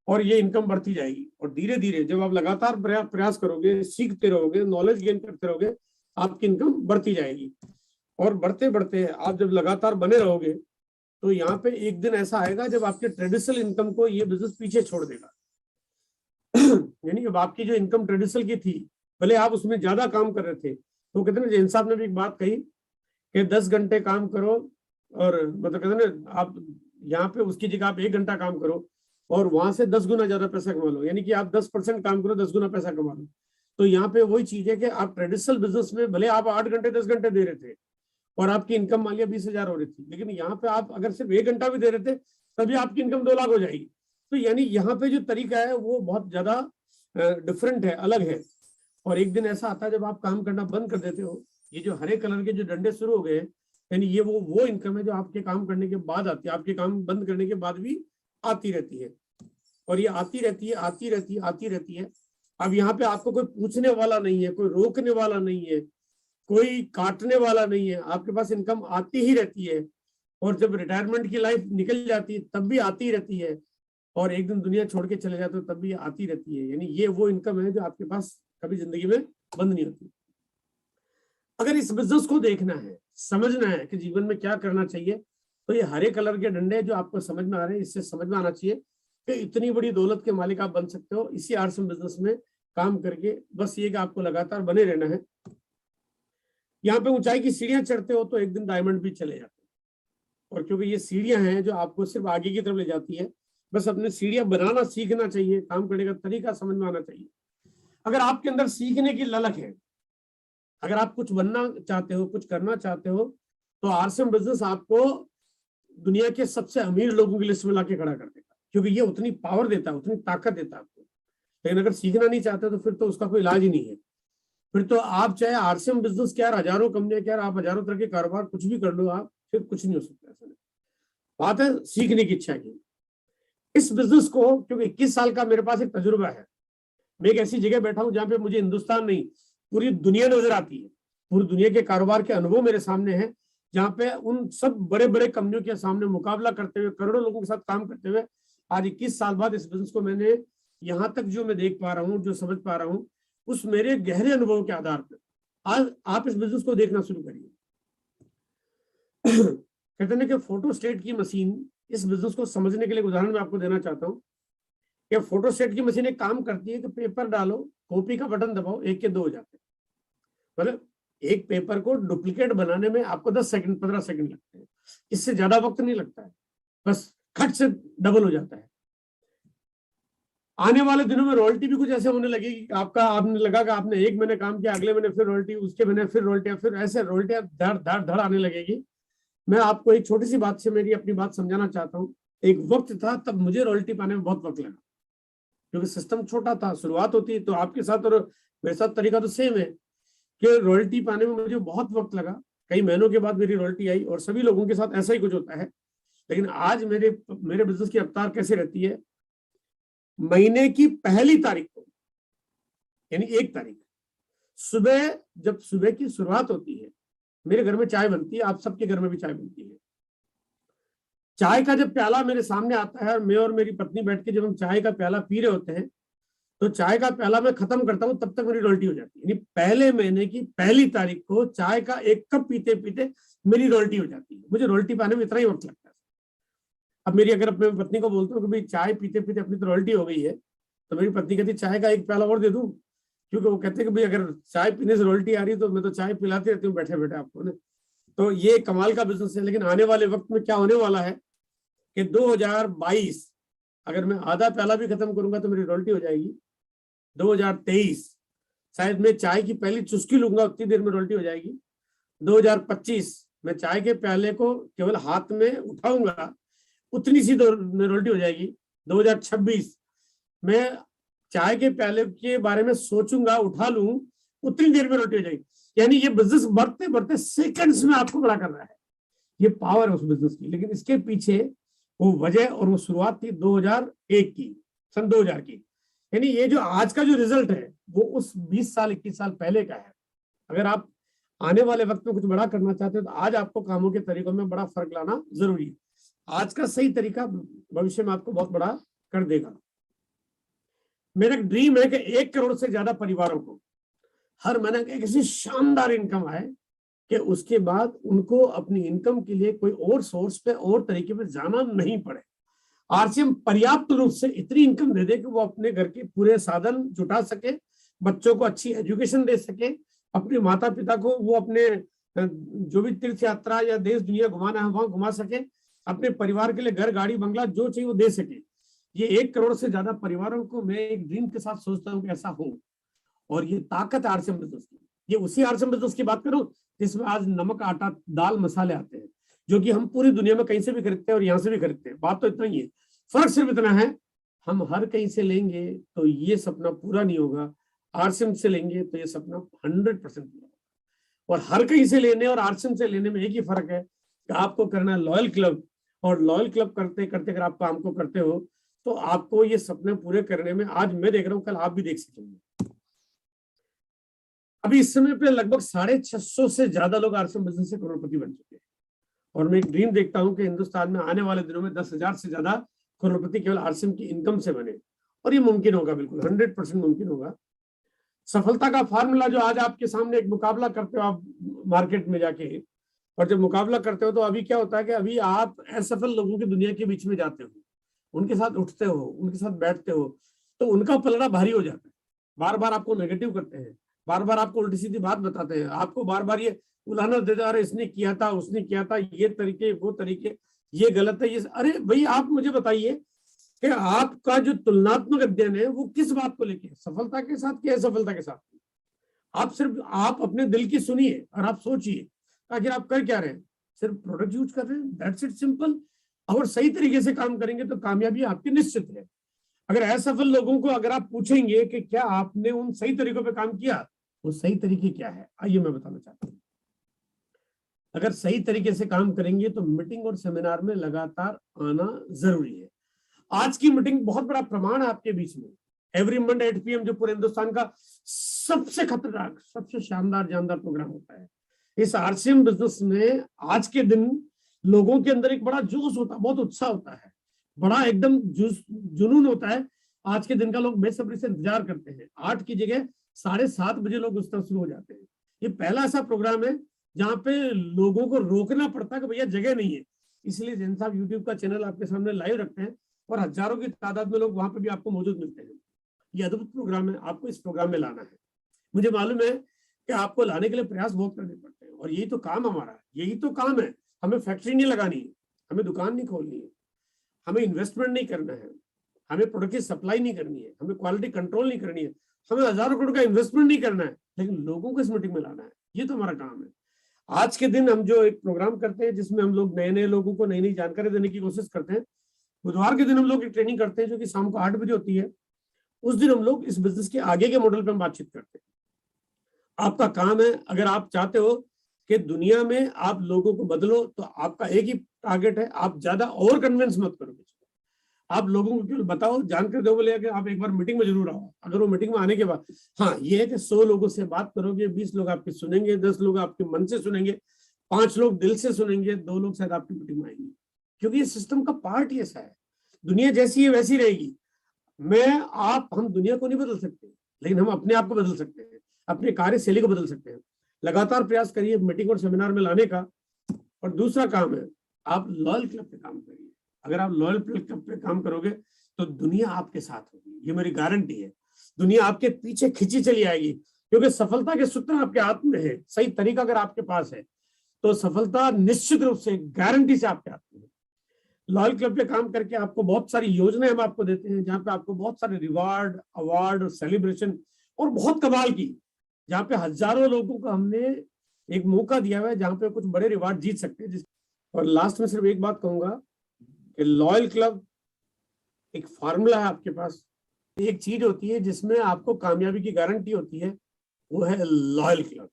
और ये इनकम बढ़ती जाएगी। और धीरे धीरे जब आप लगातार प्रयास करोगे, सीखते रहोगे, नॉलेज गेन करते रहोगे, आपकी इनकम बढ़ती जाएगी। और बढ़ते बढ़ते आप जब लगातार बने रहोगे तो यहाँ पे एक दिन ऐसा आएगा जब आपके ट्रेडिशनल इनकम को ये बिजनेस पीछे छोड़ देगा। यानी अब आपकी जो इनकम ट्रेडिशनल की थी, भले आप उसमें ज्यादा काम कर रहे थे, तो कहते ना जैन साहब ने भी एक बात कही कि 10 घंटे काम करो और मतलब कहते ना आप यहाँ पे उसकी जगह आप 1 घंटा काम करो और वहां से 10 गुना ज्यादा पैसा कमा लो। यानी कि आप 10% काम करो, 10 गुना पैसा कमा लो। तो यहाँ पे वही चीज है कि आप ट्रेडिशनल बिजनेस में भले आप 8 घंटे 10 घंटे दे रहे थे और आपकी इनकम मान लिया 20,000 हो रही थी, लेकिन यहाँ पे आप अगर सिर्फ 1 घंटा भी दे रहे थे तभी आपकी इनकम 2 लाख हो जाएगी। तो यानी यहाँ पे जो तरीका है वो बहुत ज्यादा डिफरेंट है, अलग है। और एक दिन ऐसा आता है जब आप काम करना बंद कर देते हो, ये जो हरे कलर के जो डंडे शुरू हो गए, यानी ये वो इनकम है जो आपके काम करने के बाद आती है, आपके काम बंद करने के बाद भी आती रहती है। और ये आती रहती है, आती रहती है, आती रहती है। अब यहाँ पे आपको कोई पूछने वाला नहीं है, कोई रोकने वाला नहीं है, कोई काटने वाला नहीं है, आपके पास इनकम आती ही रहती है। और जब रिटायरमेंट की लाइफ निकल जाती है तब भी आती रहती है, और एक दिन दुनिया छोड़ के चले जाते हो तब भी आती रहती है। यानी ये वो इनकम है जो आपके पास कभी जिंदगी में बंद नहीं होती। अगर इस बिजनेस को देखना है, समझना है कि जीवन में क्या करना चाहिए, तो ये हरे कलर के डंडे जो आपको समझ में आ रहे हैं, इससे समझ में आना चाहिए कि इतनी बड़ी दौलत के मालिक आप बन सकते हो इसी आरसीएम बिजनेस में काम करके। बस ये कि आपको लगातार बने रहना है। यहाँ पे ऊंचाई की सीढ़ियां चढ़ते हो तो एक दिन डायमंड भी चले जाते हैं। और क्योंकि ये सीढ़ियां हैं जो आपको सिर्फ आगे की तरफ ले जाती है, बस अपने सीढ़ियां बनाना सीखना चाहिए, काम करने का तरीका समझ में आना चाहिए। अगर आपके अंदर सीखने की ललक है, अगर आप कुछ बनना चाहते हो, कुछ करना चाहते हो, तो आरसीएम बिजनेस आपको दुनिया के सबसे अमीर लोगों की लिस्ट में लाके खड़ा कर देगा, क्योंकि ये उतनी पावर देता है, उतनी ताकत देता है आपको। लेकिन अगर सीखना नहीं चाहते तो फिर तो उसका कोई इलाज ही नहीं है। फिर तो आप चाहे आरसीएम बिजनेस क्या, हजारों कंपनियां क्या, आप हजारों तरह के कारोबार कुछ भी कर लो, आप फिर कुछ नहीं हो सकता। ऐसा नहीं, बात है सीखने की इच्छा की। इस बिजनेस को क्योंकि 21 साल का मेरे पास एक तजुर्बा है, मैं एक ऐसी जगह बैठा हूं जहां पे मुझे हिंदुस्तान नहीं पूरी दुनिया नजर आती है। पूरी दुनिया के कारोबार के अनुभव मेरे सामने हैं, जहां पे उन सब बड़े बड़े कंपनियों के सामने मुकाबला करते हुए, करोड़ों लोगों के साथ काम करते हुए आज 21 साल बाद इस बिजनेस को मैंने यहां तक जो मैं देख पा रहा हूँ, जो समझ पा रहा हूँ, उस मेरे गहरे अनुभव के आधार पर आज आप इस बिजनेस को देखना शुरू करिए। कहते हैं कि फोटोस्टेट की मशीन, इस बिजनेस को समझने के लिए उदाहरण मैं आपको देना चाहता हूँ कि फोटोस्टेट की मशीन एक काम करती है कि पेपर डालो, कॉपी का बटन दबाओ, 1 के 2 हो जाते हैं। मतलब एक पेपर को डुप्लीकेट बनाने में आपको 10 सेकंड 15 सेकंड लगते हैं, इससे ज्यादा वक्त नहीं लगता है, बस खट से डबल हो जाता है। आने वाले दिनों में रॉयल्टी भी कुछ ऐसे होने लगेगी, आपने लगा कि आपने 1 महीने काम किया, अगले महीने फिर रॉयल्टी, उसके महीने फिर रॉयल्टी, फिर ऐसे रॉयल्टी धड़ धड़ धड़ आने लगेगी। मैं आपको एक छोटी सी बात से मेरी अपनी बात समझाना चाहता हूँ। एक वक्त था तब मुझे रॉयल्टी पाने में बहुत वक्त लगा, क्योंकि सिस्टम छोटा था, शुरुआत होती। तो आपके साथ और मेरे साथ तरीका तो सेम है कि रॉयल्टी पाने में मुझे बहुत वक्त लगा, कई महीनों के बाद मेरी रॉयल्टी आई, और सभी लोगों के साथ ऐसा ही कुछ होता है। लेकिन आज मेरे बिजनेस की रफ्तार कैसे रहती है, महीने की पहली तारीख को, यानी 1 तारीख सुबह, जब सुबह की शुरुआत होती है, मेरे घर में चाय बनती है, आप सबके घर में भी चाय बनती है। चाय का जब प्याला मेरे सामने आता है और मैं और मेरी पत्नी बैठ के जब हम चाय का प्याला पी रहे होते हैं, तो चाय का प्याला मैं खत्म करता हूं तब तक मेरी रॉयल्टी हो जाती है। यानी पहले महीने की पहली तारीख को चाय का 1 कप पीते पीते मेरी रॉयल्टी हो जाती है। मुझे रॉयल्टी पाने में इतना ही वक्त लगता है। अब मेरी अगर अपने पत्नी को बोलता हूँ कि भाई चाय पीते पीते अपनी तो रॉयल्टी हो गई है, तो मेरी पत्नी कहती चाय का 1 प्याला और दे दूं, क्योंकि वो कहते हैं कि भाई अगर चाय पीने से रॉयल्टी आ रही है तो मैं तो चाय पिलाती रहती हूँ बैठे बैठे आपको ना। तो ये कमाल का बिजनेस है। लेकिन आने वाले वक्त में क्या होने वाला है कि 2022 अगर मैं आधा प्याला भी खत्म करूंगा तो मेरी रॉयल्टी हो जाएगी। 2023 शायद मैं चाय की पहली चुस्की लूंगा, उतनी देर में रॉयल्टी हो जाएगी। 2025 मैं चाय के प्याले को केवल हाथ में उठाऊंगा उतनी सी रोटी हो जाएगी। 2026 में चाय के प्याले के बारे में सोचूंगा, उठा लूं, उतनी देर में रोटी हो जाएगी। यानी ये बिजनेस बढ़ते बढ़ते सेकंड्स में आपको बड़ा कर रहा है। ये पावर है उस बिजनेस की। लेकिन इसके पीछे वो वजह और वो शुरुआत थी 2001 की, सन 2000 की। यानी ये जो आज का जो रिजल्ट है वो उस 20 साल 21 साल पहले का है। अगर आप आने वाले वक्त में कुछ बड़ा करना चाहते हो तो आज आपको कामों के तरीकों में बड़ा फर्क लाना जरूरी है। आज का सही तरीका भविष्य में आपको बहुत बड़ा कर देगा। मेरा एक ड्रीम है कि 1 करोड़ से ज्यादा परिवारों को हर महीने एक ऐसी शानदार इनकम आए कि उसके बाद उनको अपनी इनकम के लिए कोई और सोर्स पे और तरीके पे जाना नहीं पड़े। आरसीएम पर्याप्त रूप से इतनी इनकम दे दे कि वो अपने घर के पूरे साधन जुटा सके, बच्चों को अच्छी एजुकेशन दे सके, अपने माता पिता को वो अपने जो भी तीर्थ यात्रा या देश दुनिया घुमाना है वहां घुमा सके, अपने परिवार के लिए घर गाड़ी बंगला जो चाहिए वो दे सके। ये 1 करोड़ से ज्यादा परिवारों को मैं एक ड्रीम के साथ सोचता हूँ कि ऐसा हो। और ये ताकत आरसीएम बिजनेस की। ये उसी आरसीएम बिजनेस की बात करूं जिसमें आज नमक, आटा, दाल, मसाले आते हैं, जो कि हम पूरी दुनिया में कहीं से भी खरीदते हैं और यहाँ से भी खरीदते हैं। बात तो इतना ही है, फर्क सिर्फ इतना है, हम हर कहीं से लेंगे तो ये सपना पूरा नहीं होगा, आरसीएम से लेंगे तो ये सपना 100% पूरा होगा। और हर कहीं से लेने और आरसीएम से लेने में एक ही फर्क है कि आपको करना है लॉयल क्लब, और लॉयल क्लब करते करते अगर आप काम को करते हो तो आपको ये सपने पूरे करने में, आज मैं देख रहा हूँ कल आप भी देख सकेंगे। अभी इस समय पे लगभग 650 से ज्यादा लोग आरसीएम बिजनेस से करोड़पति बन चुके हैं। और मैं एक ड्रीम देखता हूं कि हिंदुस्तान में आने वाले दिनों में 10,000 से ज्यादा करोड़पति केवल आरसीएम की इनकम से बने। और ये मुमकिन होगा, बिल्कुल 100% मुमकिन होगा। सफलता का फार्मूला जो आज आपके सामने एक मुकाबला करते हो आप मार्केट में जाके, और जब मुकाबला करते हो तो अभी क्या होता है कि अभी आप असफल लोगों की दुनिया के बीच में जाते हो, उनके साथ उठते हो, उनके साथ बैठते हो, तो उनका पलड़ा भारी हो जाता है। बार बार आपको नेगेटिव करते हैं, बार बार आपको उल्टी सीधी बात बताते हैं, आपको बार बार ये उलाहना देते, अरे इसने किया था, उसने किया था, ये तरीके वो तरीके, ये गलत है, ये। अरे भाई आप मुझे बताइए कि आपका जो तुलनात्मक अध्ययन है वो किस बात को लेके, सफलता के साथ कि असफलता के साथ? आप सिर्फ आप अपने दिल की सुनिए और आप सोचिए आखिर आप कर क्या रहे हैं। सिर्फ प्रोडक्ट यूज कर रहे हैं, दैट्स इट, सिंपल। अगर सही तरीके से काम करेंगे तो कामयाबी आपकी निश्चित है। अगर असफल लोगों को अगर आप पूछेंगे कि क्या आपने उन सही तरीकों पे काम किया, वो सही तरीके क्या है, आइए मैं बताना चाहता हूँ। अगर सही तरीके से काम करेंगे तो मीटिंग और सेमिनार में लगातार आना जरूरी है। आज की मीटिंग बहुत बड़ा प्रमाण है आपके बीच में। एवरी मंडे 8 PM जो पूरे हिंदुस्तान का सबसे खतरनाक, सबसे शानदार जानदार प्रोग्राम होता है। इस आरसीएम बिजनेस में आज के दिन लोगों के अंदर एक बड़ा जोश होता है, बहुत उत्साह होता है, बड़ा एकदम जुनून होता है। आज के दिन का लोग बेसब्री से इंतजार करते हैं। 8 की जगह 7:30 बजे लोग उस तरफ शुरू हो जाते हैं। ये पहला ऐसा प्रोग्राम है जहाँ पे लोगों को रोकना पड़ता है कि भैया जगह नहीं है। इसलिए जैन साहब यूट्यूब का चैनल आपके सामने लाइव रखते हैं और हजारों की तादाद में लोग वहां पे भी आपको मौजूद मिलते हैं। ये अद्भुत प्रोग्राम है, आपको इस प्रोग्राम में लाना है। मुझे मालूम है कि आपको लाने के लिए प्रयास बहुत करने पड़ते हैं, और यही तो काम हमारा है, यही तो काम है। हमें फैक्ट्री नहीं लगानी है, हमें दुकान नहीं खोलनी है, हमें इन्वेस्टमेंट नहीं करना है, हमें प्रोडक्ट की सप्लाई नहीं करनी है, हमें क्वालिटी कंट्रोल नहीं करनी है, हमें हजारों करोड़ का इन्वेस्टमेंट नहीं करना है, लेकिन लोगों को इस मीटिंग में लाना है। ये तो हमारा काम है। आज के दिन हम जो एक प्रोग्राम करते हैं जिसमें हम लोग नए नए लोगों को नई नई जानकारी देने की कोशिश करते हैं। बुधवार के दिन हम लोग एक ट्रेनिंग करते हैं जो कि शाम को 8 बजे होती है। उस दिन हम लोग इस बिजनेस के आगे के मॉडल पर हम बातचीत करते हैं। आपका काम है, अगर आप चाहते हो कि दुनिया में आप लोगों को बदलो, तो आपका एक ही टारगेट है, आप ज्यादा और कन्विंस मत करो। आप लोगों को केवल बताओ, जानकर दो, बोले कि आप एक बार मीटिंग में जरूर आओ। अगर वो मीटिंग में आने के बाद, हाँ ये है कि 100 लोगों से बात करोगे, 20 लोग आपके सुनेंगे, 10 लोग आपके मन से सुनेंगे, 5 लोग दिल से सुनेंगे, 2 लोग शायद आपकी मीटिंग में आएंगे। क्योंकि ये सिस्टम का पार्ट ही ऐसा है। दुनिया जैसी है वैसी रहेगी। हम दुनिया को नहीं बदल सकते, लेकिन हम अपने आप को बदल सकते हैं, अपने कार्यशैली को बदल सकते हैं। लगातार प्रयास करिए मीटिंग और सेमिनार में लाने का। और दूसरा काम है, आप लॉयल क्लब पे काम करिए। अगर आप लॉयल क्लब पे काम करोगे तो दुनिया आपके साथ होगी, ये मेरी गारंटी है। दुनिया आपके पीछे खिंची चली आएगी, क्योंकि सफलता के सूत्र आपके हाथ में है। सही तरीका अगर आपके पास है तो सफलता निश्चित रूप से, गारंटी से आपके हाथ में है। लॉयल क्लब पे काम करके आपको बहुत सारी योजनाएं हम आपको देते हैं, जहाँ पे आपको बहुत सारे रिवार्ड, अवार्ड, सेलिब्रेशन और बहुत कमाल की, जहाँ पे हजारों लोगों को हमने एक मौका दिया हुआ है, जहाँ पे कुछ बड़े रिवार्ड जीत सकते हैं। और लास्ट में सिर्फ एक बात कहूंगा, कि लॉयल क्लब एक फार्मूला है आपके पास, एक चीज होती है जिसमें आपको कामयाबी की गारंटी होती है, वो है लॉयल क्लब,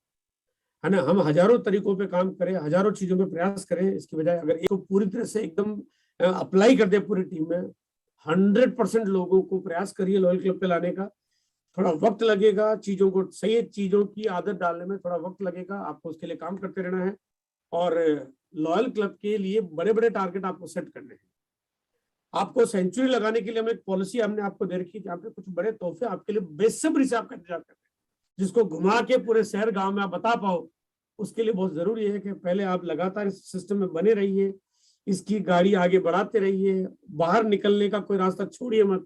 है ना। हम हजारों तरीकों पे काम करें, हजारों चीजों पे प्रयास करें, इसकी बजाय अगर एक को पूरी तरह से एकदम अप्लाई कर दे पूरी टीम में, 100% लोगों को प्रयास करिए लॉयल क्लब पे लाने का। थोड़ा वक्त लगेगा, चीजों को सही चीजों की आदत डालने में थोड़ा वक्त लगेगा, आपको उसके लिए काम करते रहना है। और लॉयल क्लब के लिए बड़े बड़े टारगेट आपको सेट करने हैं। आपको सेंचुरी लगाने के लिए हम एक पॉलिसी हमने आपको दे रखी है, जहाँ पे कुछ बड़े तोहफे आपके लिए बेसब्री से आपका इंतजार करते हैं, जिसको घुमा के पूरे शहर गांव में आप बता पाओ। उसके लिए बहुत जरूरी है कि पहले आप लगातार इस सिस्टम में बने रहिए, इसकी गाड़ी आगे बढ़ाते रहिए, बाहर निकलने का कोई रास्ता छोड़िए मत,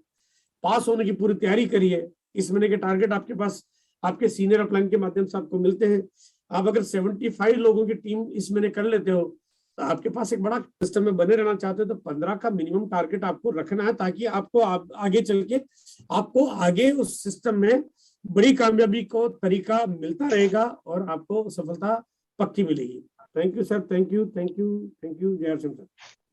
पास होने की पूरी तैयारी करिए। इस महीने के टारगेट आपके पास आपके सीनियर अपलाइन के माध्यम से आपको मिलते हैं। आप अगर 75 लोगों की टीम इस महीने कर लेते हो तो आपके पास एक बड़ा सिस्टम में बने रहना चाहते हो तो 15 का मिनिमम टारगेट आपको रखना है, ताकि आपको आगे चल के आपको आगे उस सिस्टम में बड़ी कामयाबी को तरीका मिलता रहेगा और आपको सफलता पक्की मिलेगी। Thank you sir, thank you, thank you, thank you. जय हरसिमरत सर।